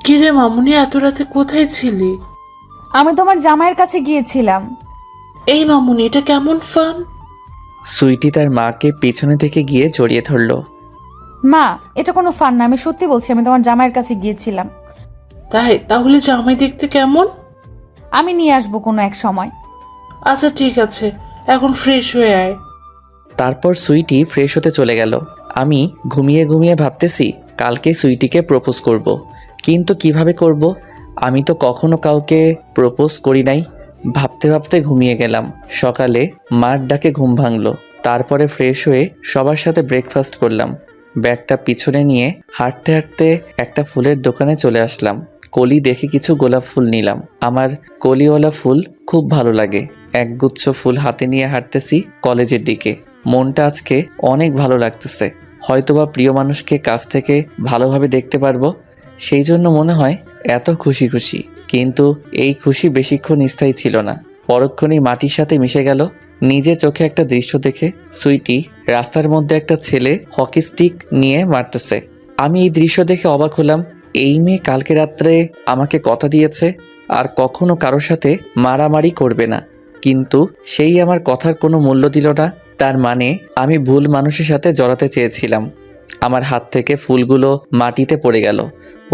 কিরে মামুনি, এত রাতে কোথায় ছিলি? আমি তোমার জামাইয়ের কাছে গিয়েছিলাম। এই মামুনি, এটা কেমন ফান? সুইটি তার মাকে পিছনে থেকে গিয়ে জড়িয়ে ধরলো। মা, এটা কোনো ফান না, আমি সত্যি বলছি, আমি তোমার জামাইয়ের কাছে গিয়েছিলাম। তাহলে জামাই দেখতে কেমন? আমি নিয়ে আসবো কোনো এক সময়। আচ্ছা ঠিক আছে, এখন ফ্রেশ হয়ে আয়। তারপর সুইটি ফ্রেশ হতে চলে গেল। আমি ঘুমিয়ে ঘুমিয়ে ভাবতেছি কালকে সুইটিকে প্রপোজ করব। কিন্তু কিভাবে করব? আমি তো কখনো কাউকে প্রপোজ করি নাই। ভাবতে ভাবতে ঘুমিয়ে গেলাম। সকালে মার ডাকে ঘুম ভাঙলো। তারপরে ফ্রেশ হয়ে সবার সাথে ব্রেকফাস্ট করলাম। ব্যাগটা পিছনে নিয়ে হাঁটতে হাঁটতে একটা ফুলের দোকানে চলে আসলাম। কলি দেখে কিছু গোলাপ ফুল নিলাম। আমার কলিওয়ালা ফুল খুব ভালো লাগে। একগুচ্ছ ফুল হাতে নিয়ে হাঁটতেছি কলেজের দিকে। মনটা আজকে অনেক ভালো লাগতেছে। হয়তোবা প্রিয় মানুষকে কাছ থেকে ভালোভাবে দেখতে পারবো, সেই জন্য মনে হয় এত খুশি খুশি। কিন্তু এই খুশি বেশিক্ষণ স্থায়ী ছিল না, পরক্ষণেই মাটির সাথে মিশে গেল। নিজে চোখে একটা দৃশ্য দেখে সুইটি রাস্তার মধ্যে একটা ছেলে হকি স্টিক নিয়ে মারতেছে। আমি এই দৃশ্য দেখে অবাক হলাম। এই মেয়ে কালকে রাত্রে আমাকে কথা দিয়েছে আর কখনো কারোর সাথে মারামারি করবে না, কিন্তু সেই আমার কথার কোনো মূল্য দিল না। তার মানে আমি ভুল মানুষের সাথে জড়াতে চেয়েছিলাম। আমার হাত থেকে ফুলগুলো মাটিতে পড়ে গেল।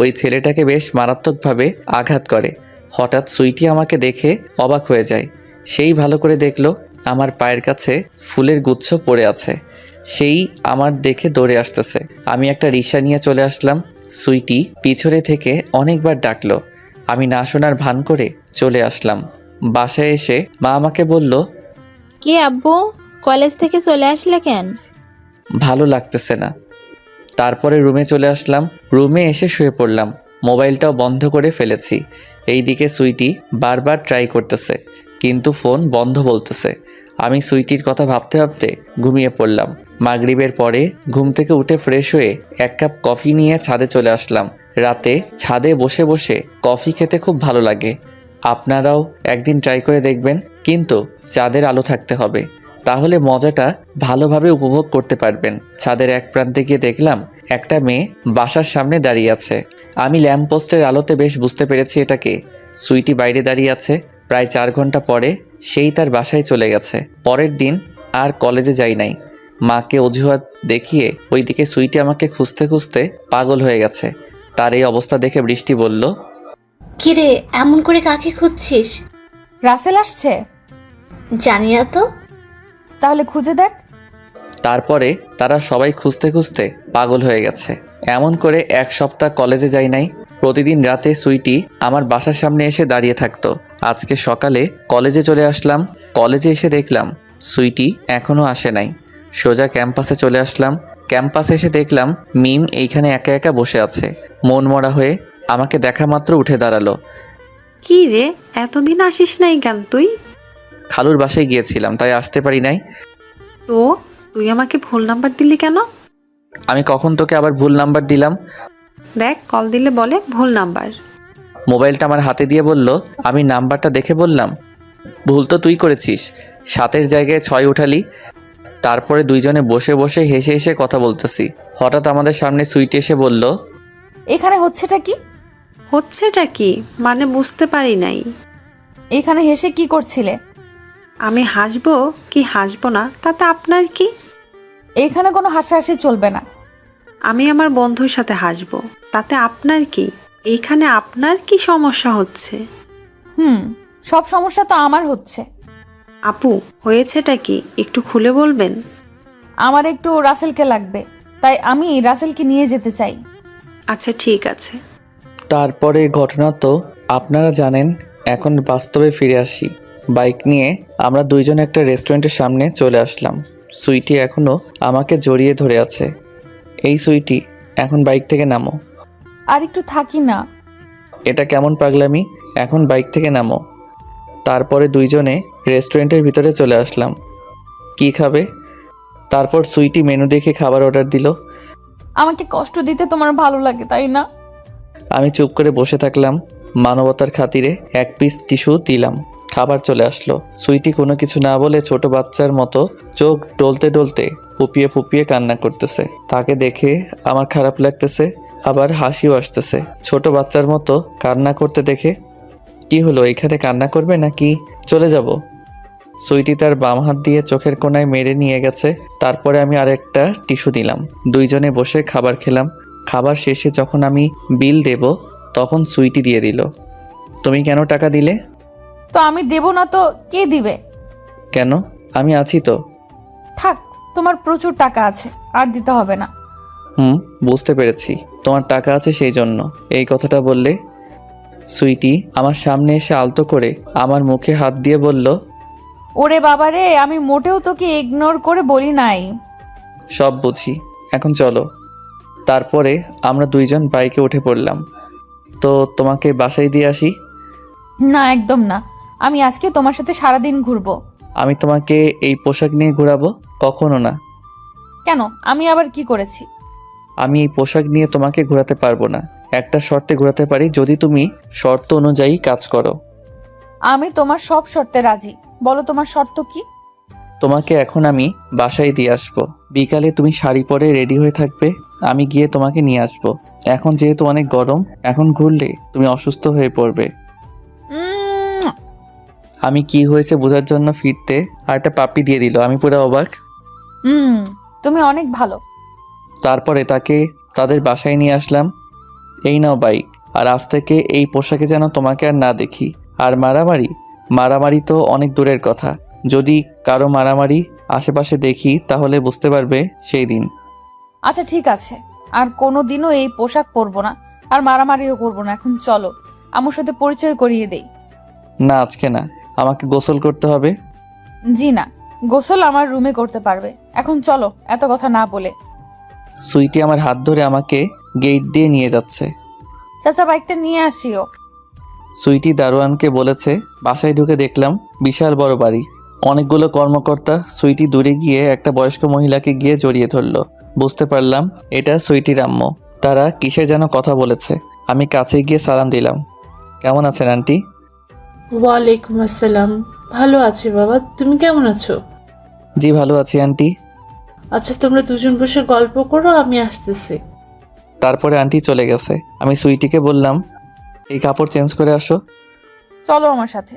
ওই ছেলেটাকে বেশ মারাত্মকভাবে আঘাত করে। হঠাৎ সুইটি আমাকে দেখে অবাক হয়ে যায়। সেই ভালো করে দেখলো আমার পায়ের কাছে ফুলের গুচ্ছ পড়ে আছে। সেই আমার দেখে দৌড়ে আসতেছে। আমি একটা রিকশা নিয়ে চলে আসলাম। সুইটি পিছনে থেকে অনেকবার ডাকলো। আমি না শোনার ভান করে চলে আসলাম। বাসায় এসে মা আমাকে বলল, কি আব্বু, কলেজ থেকে চলে আসলে কেন? ভালো লাগতেছে না। তারপরে রুমে চলে আসলাম। রুমে এসে শুয়ে পড়লাম। মোবাইলটাও বন্ধ করে ফেলেছি। এইদিকে সুইটি বারবার ট্রাই করতেছে, কিন্তু ফোন বন্ধ বলতেছে। আমি সুইটির কথা ভাবতে ভাবতে ঘুমিয়ে পড়লাম। মাগরিবের পরে ঘুম থেকে উঠে ফ্রেশ হয়ে 1 কাপ কফি নিয়ে ছাদে চলে আসলাম। রাতে ছাদে বসে বসে কফি খেতে খুব ভালো লাগে। আপনারাও একদিন ট্রাই করে দেখবেন, কিন্তু চাঁদের আলো থাকতে হবে, তাহলে মজাটা ভালোভাবে উপভোগ করতে পারবেন। ছাদের এক প্রান্তে গিয়ে দেখলাম একটা মেয়ে বাসার সামনে দাঁড়িয়ে আছে। আমি ল্যাম্প পোস্টের আলোতে বেশ বুঝতে পেরেছি এটাকে। সুইটি বাইরে দাঁড়িয়ে আছে। প্রায় 4 ঘন্টা পরে সেই তার বাসায় চলে গেছে। পরের দিন আর কলেজে যাই নাই। মাকে অজুহাত দেখিয়ে ওইদিকে সুইটি আমাকে খুঁজতে খুঁজতে পাগল হয়ে গেছে। তার এই অবস্থা দেখে বৃষ্টি বলল, কিরে, এমন করে কাকে খুঁজছিস? রাসেল আসছে? জানি না তো। তাহলে খুঁজে দেখ। তারপরে তারা সবাই খুঁজতে খুঁজতে পাগল হয়ে গেছে। এমন করে 1 সপ্তাহ কলেজে যাই নাই। প্রতিদিন রাতে সুইটি আমার বাসার সামনে এসে দাঁড়িয়ে থাকতো। আজকে সকালে কলেজে চলে আসলাম। কলেজে এসে দেখলাম সুইটি এখনও আসে নাই। সোজা ক্যাম্পাসে চলে আসলাম। ক্যাম্পাসে এসে দেখলাম মিম এইখানে একা একা বসে আছে। মন মরা হয়ে আমাকে দেখা মাত্র উঠে দাঁড়ালো। কি রে, এতদিন আসিস নাই কেন তুই? খালুর বাসায় গিয়েছিলাম, তাই আসতে পারি নাই। তো তুই আমাকে ভুল নাম্বার দিলি কেন? আমি কখন তোকে আবার ভুল নাম্বার দিলাম? দেখ, কল দিলে বলে ভুল নাম্বার। মোবাইলটা আমার হাতে দিয়ে বলল, আমি নাম্বারটা দেখে বললাম, ভুল তো তুই করেছিস, 7-এর জায়গায় 6 উঠালি। তারপরে দুইজনে বসে বসে হেসে হেসে কথা বলতেছি, হঠাৎ আমাদের সামনে সুইটি এসে বলল, এখানে হচ্ছেটা কি? হচ্ছেটা কি মানে বুঝতে পারি নাই। এখানে হেসে কি করছিলে? আমি হাসবো কি হাসবো না তাতে আপনার কি? এখানে কোনো হাসাহাসি চলবে না। আমি আমার বন্ধুর সাথে হাসবো, তাতে আপনার কি? এইখানে আপনার কি সমস্যা হচ্ছে? সব সমস্যা তো আমার হচ্ছে। আপু, হয়েছেটা কি একটু খুলে বলবেন? আমার একটু রাসেলকে লাগবে, তাই আমি রাসেলকে নিয়ে যেতে চাই। আচ্ছা ঠিক আছে। তারপরে ঘটনা তো আপনারা জানেন। এখন বাস্তবে ফিরে আসি। বাইক নিয়ে আমরা দুইজন একটা রেস্টুরেন্টের সামনে চলে আসলাম। সুইটি এখনও আমাকে জড়িয়ে ধরে আছে। এই সুইটি, এখন বাইক থেকে নামো। আর একটু থাকি না। এটা কেমন পাগলামি? এখন বাইক থেকে নামো। তারপরে দুইজনে রেস্টুরেন্টের ভিতরে চলে আসলাম। কি খাবে? তারপর সুইটি মেনু দেখে খাবার অর্ডার দিল। আমাকে কষ্ট দিতে তোমার ভালো লাগে, তাই না? আমি চুপ করে বসে থাকলাম। মানবতার খাতিরে 1 পিস টিস্যু দিলাম। খাবার চলে আসলো। সুইটি কোনো কিছু না বলে ছোট বাচ্চার মতো চোখ ডলতে ডলতে ফুপিয়ে ফুপিয়ে কান্না করতেছে। তাকে দেখে আমার খারাপ লাগতেছে, আবার হাসিও আসতেছে। ছোট বাচ্চার মতো কান্না করতে দেখে। কি হলো, এখানে কান্না করবে নাকি চলে যাব? সুইটি তার বাম হাত দিয়ে চোখের কোণায় মেরে নিয়ে গেছে। তারপরে আমি আরেকটা টিস্যু দিলাম। দুইজনে বসে খাবার খেলাম। খাবার শেষে যখন আমি বিল দেব, তখন সুইটি দিয়ে দিল। তুমি কেন টাকা দিলে? তো আমি দেব না তো কে দিবে? কেন? আমি আছি তো। থাক, তোমার প্রচুর টাকা আছে, আর দিতে হবে না। বুঝতে পেরেছি, তোমার টাকা আছে সেই জন্য এই কথাটা বললে। সুইটি আমার সামনে এসে আলতো করে আমার মুখে হাত দিয়ে বলল, ওরে বাবারে, আমি মোটেও তোকে ইগনোর করে বলি নাই। সব বুঝি, এখন চলো। তারপরে আমরা দুইজন বাইকে উঠে পড়লাম। তো তোমাকে বাসায় দিয়ে আসি? না, একদম না। আমি আজকে তোমার সাথে সারাদিন ঘুরবো। আমি তোমাকে এই পোশাক নিয়ে ঘোরাবো? কখনো না। কেন? আমি আবার কি করেছি? আমি এই পোশাক নিয়ে তোমাকে ঘোরাতে পারবো না। একটা শর্তে ঘোরাতে পারি, যদি তুমি শর্ত অনুযায়ী কাজ করো। আমি তোমার সব শর্তে রাজি। বলো তোমার শর্ত কি? তোমাকে এখন আমি বাসায় দিয়ে আসবো। বিকালে তুমি শাড়ি পরে রেডি হয়ে থাকবে, আমি গিয়ে তোমাকে নিয়ে আসবো। এখন যেহেতু অনেক গরম, এখন ঘুরলে তুমি অসুস্থ হয়ে পড়বে। আমি কি হয়েছে বোঝার জন্য ফিরতে আর একটা পাপ্পি দিয়ে দিল। আমি পুরো অবাক। তুমি অনেক ভালো। তারপরে তাকে তাদের বাসায় নিয়ে আসলাম। এই নাও বাইক, আর আজ থেকে এই পোশাকে যেন তোমাকে আর না দেখি। আর মারামারি মারামারি তো অনেক দূরের কথা, যদি কারো মারামারি আশেপাশে দেখি তাহলে বুঝতে পারবে সেই দিন। আচ্ছা ঠিক আছে, আর কোনোদিনও এই পোশাক পরবো না, আর মারামারিও করবো না। এখন চলো, আমার সাথে পরিচয় করিয়ে দেই। না, আজকে না, আমাকে গোসল করতে হবে। জি না, গোসল আমার রুমে করতে পারবে। এখন চলো, এত কথা না বলে। সুইটি আমার হাত ধরে আমাকে গেট দিয়ে নিয়ে যাচ্ছে। চাচা, বাইকটা নিয়ে আসিও। সুইটি দারোয়ানকে বলেছে। বাসায় ঢুকে দেখলাম বিশাল বড় বাড়ি, অনেকগুলো কর্মকর্তা। সুইটি দূরে গিয়ে একটা বয়স্ক মহিলাকে গিয়ে জড়িয়ে ধরলো। বুঝতে পারলাম এটা সুইটির আম্মু। তারা কিসের যেন কথা বলেছে। আমি কাছে গিয়ে সালাম দিলাম। কেমন আছেন আন্টি? ওয়ালাইকুম আসসালাম। ভালো আছি বাবা, তুমি কেমন আছো? জি ভালো আছি আন্টি। আচ্ছা, তোমরা দুজন বসে গল্প করো, আমি আসতেছি। তারপরে আন্টি চলে গেছে। আমি সুইটিকে বললাম, এই কাপড় চেঞ্জ করে আসো। চলো আমার সাথে।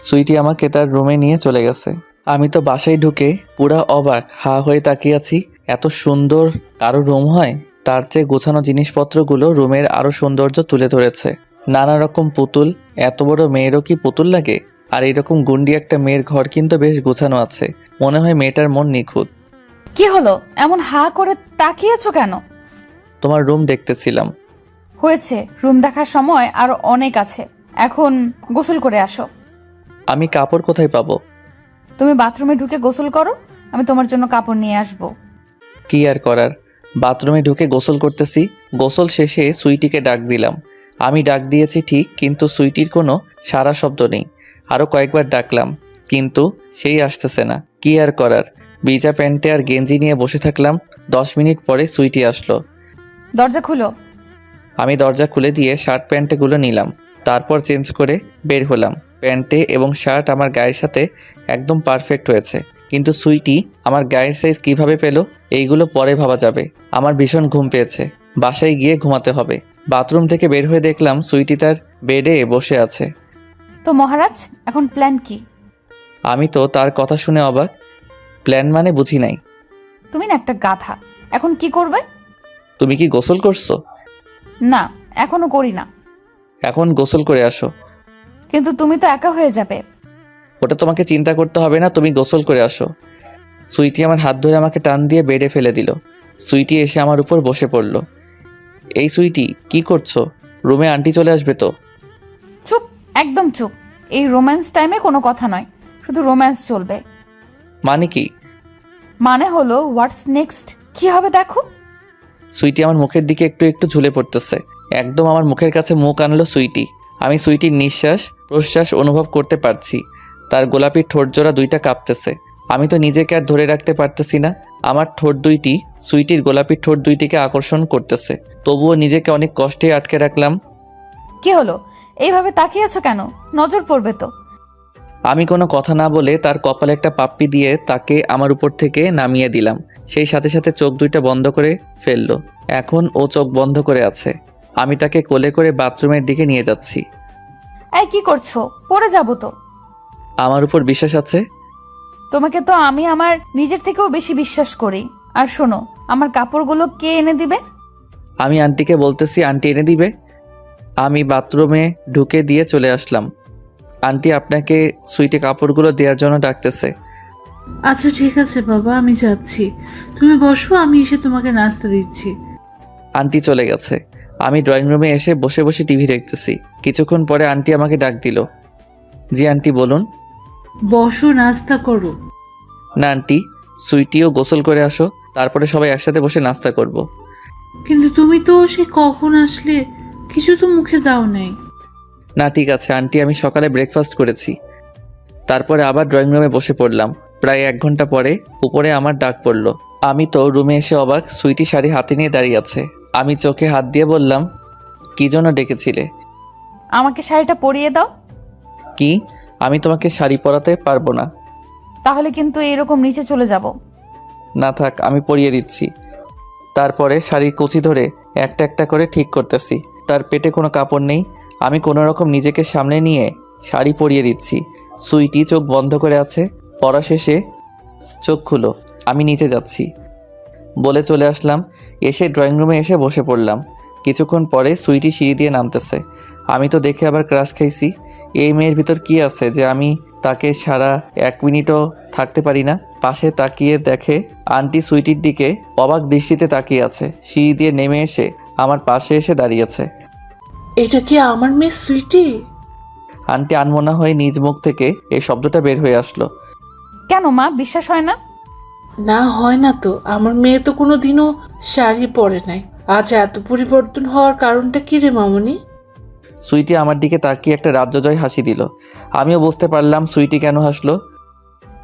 সুইটি আমাকে তার রুমে নিয়ে চলে গেছে। আমি তো বাসায় ঢুকে পুরা অবাক হা হয়ে তাকিয়ে আছি। এত সুন্দর কারো রুম হয়? তার চেয়ে গোছানো জিনিসপত্রগুলো রুমের আরো সৌন্দর্য তুলে ধরেছে। নানা রকম পুতুল। এত বড় মেয়েরও কি পুতুল লাগে? আর এরকম গুন্ডি একটা মেয়ের ঘর কিন্তু বেশ গোছানো আছে। মনে হয় মেয়েটার মন নিখুঁত। কি হলো, এমন হা করে তাকিয়েছো কেন? তোমার রুম দেখতেছিলাম। হয়েছে, রুম দেখার সময় আরো অনেক আছে। এখন গোসল করে আসো। আমি কাপড় কোথায় পাবো? তুমি বাথরুমে ঢুকে গোসল করো, আমি তোমার জন্য কাপড় নিয়ে আসবো। কি আর করার, বাথরুমে ঢুকে গোসল করতেছি। গোসল শেষে সুইটিকে ডাক দিলাম। আমি ডাক দিয়েছি ঠিক, কিন্তু সুইটির কোনো সারা শব্দ নেই। আরও কয়েকবার ডাকলাম, কিন্তু সেই আসতেছে না। কি আর করার, ভিজা প্যান্টে আর গেঞ্জি নিয়ে বসে থাকলাম। 10 মিনিট পরে সুইটি আসলো। দরজা খুলো। আমি দরজা খুলে দিয়ে শার্ট প্যান্টগুলো নিলাম, তারপর চেঞ্জ করে বের হলাম। প্যান্টে এবং শার্ট আমার গায়ের সাথে একদম পারফেক্ট হয়েছে, কিন্তু সুইটি আমার গায়ের সাইজ কিভাবে পেল এইগুলো পরে ভাবা যাবে। আমার ভীষণ ঘুম পেয়েছে, বাসায় গিয়ে ঘুমাতে হবে। বাথরুম থেকে বের হয়ে দেখলাম সুইটি তার বেডে বসে আছে। তো মহারাজ, এখন প্ল্যান কি? আমি তো তার কথা শুনে অবাক। প্ল্যান মানে বুঝি নাই। তুমি না একটা গাধা। এখন কি করবে? তুমি কি গোসল করছো? না, এখনো করি না। এখন গোসল করে আসো। কিন্তু তুমি তো একা হয়ে যাবে। ওটা তোমাকে চিন্তা করতে হবে না, তুমি গোসল করে আসো। সুইটি আমার হাত ধরে আমাকে টান দিয়ে বেডে ফেলে দিল। সুইটি এসে আমার উপর বসে পড়ল। এই সুইটি, কি করছো? রুমে আন্টি চলে আসবে তো। চুপ, একদম চুপ। এই রোম্যান্স টাইমে কোনো কথা নয়, শুধু রোম্যান্স চলবে। মানে কি? মানে হলো হোয়াটস নেক্সট কি হবে দেখো। সুইটি আমার মুখের দিকে একটু একটু ঝুলে পড়তেছে। একদম আমার মুখের কাছে মুখ আনলো সুইটি। আমি সুইটির নিঃশ্বাস প্রশ্বাস অনুভব করতে পারছি। তার গোলাপি ঠোঁট জোড়া দুইটা কাঁপতেছে। আমি তো নিজেকে আর ধরে রাখতে পারতেছি না। আমার ঠোঁট দুইটি সুইটির গোলাপি ঠোঁট দুইটিকে আকর্ষণ করতেছে, তবুও নিজেকে অনেক কষ্টে আটকে রাখলাম। কি হলো? এইভাবে তাকিয়ে আছো কেন? নজর পড়বে তো। আমি কোনো কথা না বলে তার কপালে একটা পাপ্পি দিয়ে তাকে আমার উপর থেকে নামিয়ে দিলাম। সেই সাথে সাথে চোখ দুইটা বন্ধ করে ফেললো। এখন ও চোখ বন্ধ করে আছে। আমি তাকে কোলে করে বাথরুমের দিকে নিয়ে যাচ্ছি। এই কি করছো? পড়ে যাবো তো। আমার উপর বিশ্বাস আছে? তোমাকে তো আমি আমার নিজের থেকেও বেশি বিশ্বাস করি। আর শোনো, আমার কাপড়গুলো কে এনে দিবে? আমি আন্টিকে বলতেছি, আন্টি এনে দিবে। আমি বাথরুমে ঢুকে দিয়ে চলে আসলাম। আন্টি আপনাকে সুইটে কাপড়গুলো দেওয়ার জন্য ডাকতেছে। আচ্ছা ঠিক আছে বাবা, আমি যাচ্ছি। তুমি বসো, আমি এসে তোমাকে নাস্তা দিচ্ছি। আন্টি চলে গেছে। আমি ড্রয়িং রুমে এসে বসে বসে টিভি দেখতেছি। কিছুক্ষণ পরে আন্টি আমাকে ডাক দিল। জি আন্টি বলুন। বসো, নাস্তা করো। না আন্টি, সুইটিও গোসল করে আসো, তারপরে সবাই একসাথে বসে নাস্তা করব। কিন্তু তুমি তো সে কখন আসলে, কিছু তো মুখে দাও নাই। না ঠিক আছে আন্টি, আমি সকালে ব্রেকফাস্ট করেছি। তারপরে আবার ড্রয়িং রুমে বসে পড়লাম। প্রায় 1 ঘন্টা পরে উপরে আমার ডাক পড়ল। আমি তো রুমে এসে অবাক, সুইটি শাড়ি হাতে নিয়ে দাঁড়িয়ে আছে। আমি চোখে হাত দিয়ে বললাম, কি জন্য ডেকেছিলে? আমাকে শাড়িটা পরিয়ে দাও। কি? আমি তোমাকে শাড়ি পরাতে পারবো না। তাহলে কিন্তু এরকম নিচে চলে যাব। না থাক, আমি পরিয়ে দিচ্ছি। তারপরে শাড়ির কুচি ধরে একটা একটা করে ঠিক করতেছি। তার পেটে কোনো কাপড় নেই। আমি কোনো রকম নিজেকে সামনে নিয়ে শাড়ি পরিয়ে দিচ্ছি। সুইটি চোখ বন্ধ করে আছে। পরা শেষে চোখ খুলো, আমি নিচে যাচ্ছি বলে চলে আসলাম। এসে ড্রয়িং রুমে এসে বসে পড়লাম। কিছুক্ষণ পরে সুইটি সিঁড়ি দিয়ে নামতেছে। আমি তো দেখে আবার ক্রাশ খাইছি। এই মেয়ের ভিতর কি আছে যে আমি তাকে সারা 1 মিনিটও থাকতে পারি না। পাশে তাকিয়ে দেখে আন্টি সুইটির দিকে অবাক দৃষ্টিতে তাকিয়ে আছে। সিঁড়ি দিয়ে নেমে এসে আমার পাশে এসে দাঁড়িয়েছে। এটা কি আমার মেয়ে সুইটি? আন্টি আনমনা হয়ে নিজ মুখ থেকে এই শব্দটা বের হয়ে আসলো। কেন মা, বিশ্বাস হয় না? না হয় না তো, আমার মেয়ে তো কোনোদিনও শাড়ি পরে নাই। আজ এত পরিবর্তন হওয়ার কারণটা কি রে মামনি? সুইটি আমার দিকে তাকিয়ে একটা রাজ্যজয় হাসি দিল। আমিও বুঝতে পারলাম সুইটি কেন হাসলো।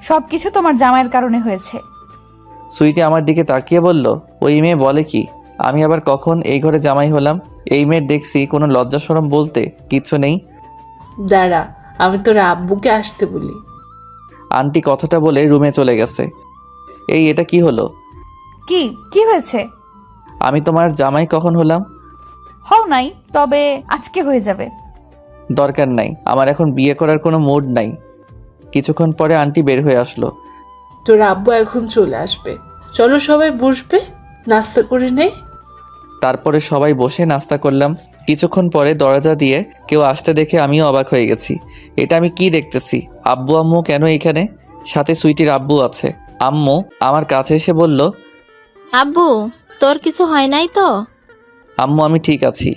সবকিছু তোমার জামাইয়ের কারণে হয়েছে। সুইটি আমার দিকে তাকিয়ে বলল, ওই মেয়ে বলে কি? আমি আবার কখন এই ঘরে জামাই হলাম? এই মেয়ের দেখছি কোনো লজ্জা শরম বলতে কিচ্ছু নেই। দাঁড়া, আমি তোর আব্বুকে আসতে বলি। আন্টি কথাটা বলে রুমে চলে গেছে। এই এটা কি হলো? কি কি হয়েছে? আমি তোমার জামাই কখন হলাম? হও নাই, তবে আজকে হয়ে যাবে। দরকার নাই, আমার এখন বিয়ে করার কোনো মুড নাই। কিছুক্ষণ পরে আন্টি বের হয়ে আসলো। তোর আব্বু এখন চলে আসবে, চলো সবাই বসবে, নাস্তা করে নেই। তারপরে সবাই বসে নাস্তা করলাম। কিছুক্ষণ পরে দরজা দিয়ে কেউ আসতে দেখে আমিও অবাক হয়ে গেছি। এটা আমি কি দেখতেছি? আব্বু আম্মু কেন এখানে? সাথে সুইটির আব্বু আছে। আম্মু আমার কাছে এসে বলল, আব্বু, তোর কিছু হয় নাই তো? আম্মু আমি ঠিক আছি।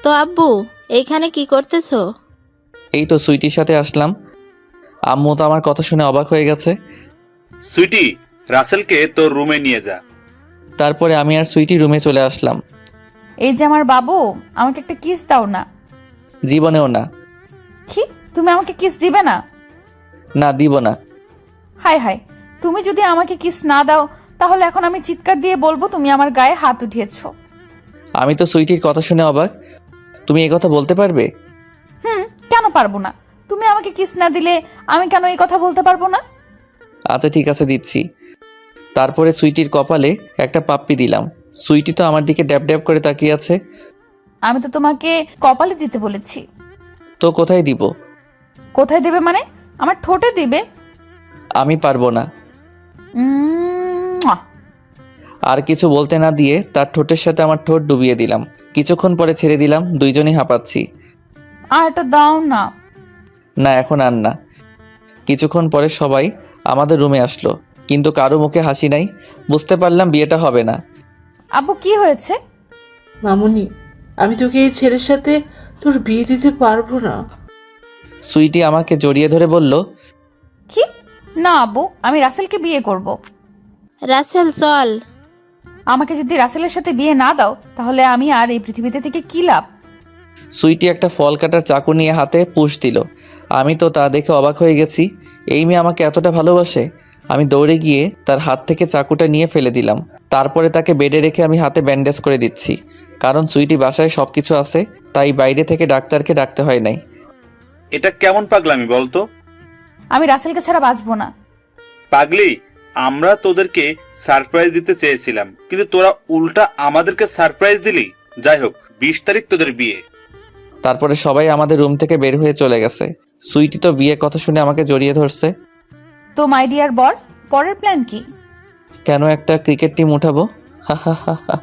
তো আব্বু, এইখানে কি করতেছো? এই তো সুইটির সাথে আসলাম। আম্মু তো আমার কথা শুনে অবাক হয়ে গেছে। সুইটি, রাসেলকে তোর রুমে নিয়ে যা। তারপরে আমি আর সুইটি রুমে চলে আসলাম। এই যে আমার বাবু, আমাকে একটা কিস দাও না। জীবনেও না। কি, তুমি আমাকে কিস দিবে না? না, দিব না। হায় হায়, তুমি যদি আমাকে কিস না দাও তাহলে এখন আমি চিৎকার দিয়ে বলবো তুমি আমার গায়ে হাত উঠিয়েছো। আমি তো সুইটির কথা শুনে অবাক। তুমি এই কথা বলতে পারবে? কেন পারবো না? তুমি আমাকে কিস না দিলে আমি কেন এই কথা বলতে পারবো না? আচ্ছা ঠিক আছে, দিচ্ছি। তারপরে সুইটির কপালে একটা পাপ্পি দিলাম। সুইটি তো আমার দিকে ড্যাব ড্যাব করে তাকিয়ে আছে। আমি তো তোমাকে কপালে দিতে বলেছি। তো কোথায় দিব? কোথায় দেবে মানে? আমার ঠোঁটে দিবে। আমি পারবো না। মুয়া। আর কিছু বলতে না দিয়ে তার ঠোঁটের সাথে আমার ঠোঁট ডুবিয়ে দিলাম। কিছুক্ষণ পরে ছেড়ে দিলাম, দুইজনই হাঁপাচ্ছি। আর এটা দাও না। না, এখন আর না। কিছুক্ষণ পরে সবাই আমাদের রুমে আসলো, কিন্তু কারো মুখে হাসি নাই। বুঝতে পারলাম বিয়েটা হবে না। আব্বু কি হয়েছে? মামুনি, আমি তোকে এই ছেলের সাথে তোর বিয়ে দিতে পারবো না। সুইটি আমাকে জড়িয়ে ধরে বলল, কি? না আব্বু, আমি রাসেলকে বিয়ে করব। রাসেল চল। আমাকে যদি রাসেলের সাথে বিয়ে না দাও তাহলে আমি আর এই পৃথিবীতে থেকে কি লাভ? সুইটি একটা ফল কাটার চাকু নিয়ে হাতে পুশ দিল। আমি তো তা দেখে অবাক হয়ে গেছি। এই মেয়ে আমাকে এতটা ভালোবাসে। আমি দৌড়ে গিয়ে তার হাত থেকে চাকুটা নিয়ে ফেলে দিলাম। তারপরে তাকে বেডে রেখে আমি হাতে ব্যান্ডেজ করে দিচ্ছি, কারণ সুইটি বাসায় সব কিছু আছে, তাই বাইরে থেকে ডাক্তারকে ডাকতে হয় নাই। এটা কেমন পাগলামি বলতো? আমি রাসেলকে ছাড়া বাঁচবো না। পাগলি, আমরা তোদেরকে সারপ্রাইজ দিতে চেয়েছিলাম, কিন্তু তোরা উল্টা আমাদেরকে সারপ্রাইজ দিলি। যাই হোক, 20 তারিখ তোদের বিয়ে। তারপরে সবাই আমাদের রুম থেকে বের হয়ে চলে গেছে। সুইটি তো বিয়ে কথা শুনে আমাকে জড়িয়ে ধরছে। তো মাই ডিয়ার বর, পরের প্ল্যান কি? কেন একটা ক্রিকেট টিম উঠাবো? হা হা হা হা।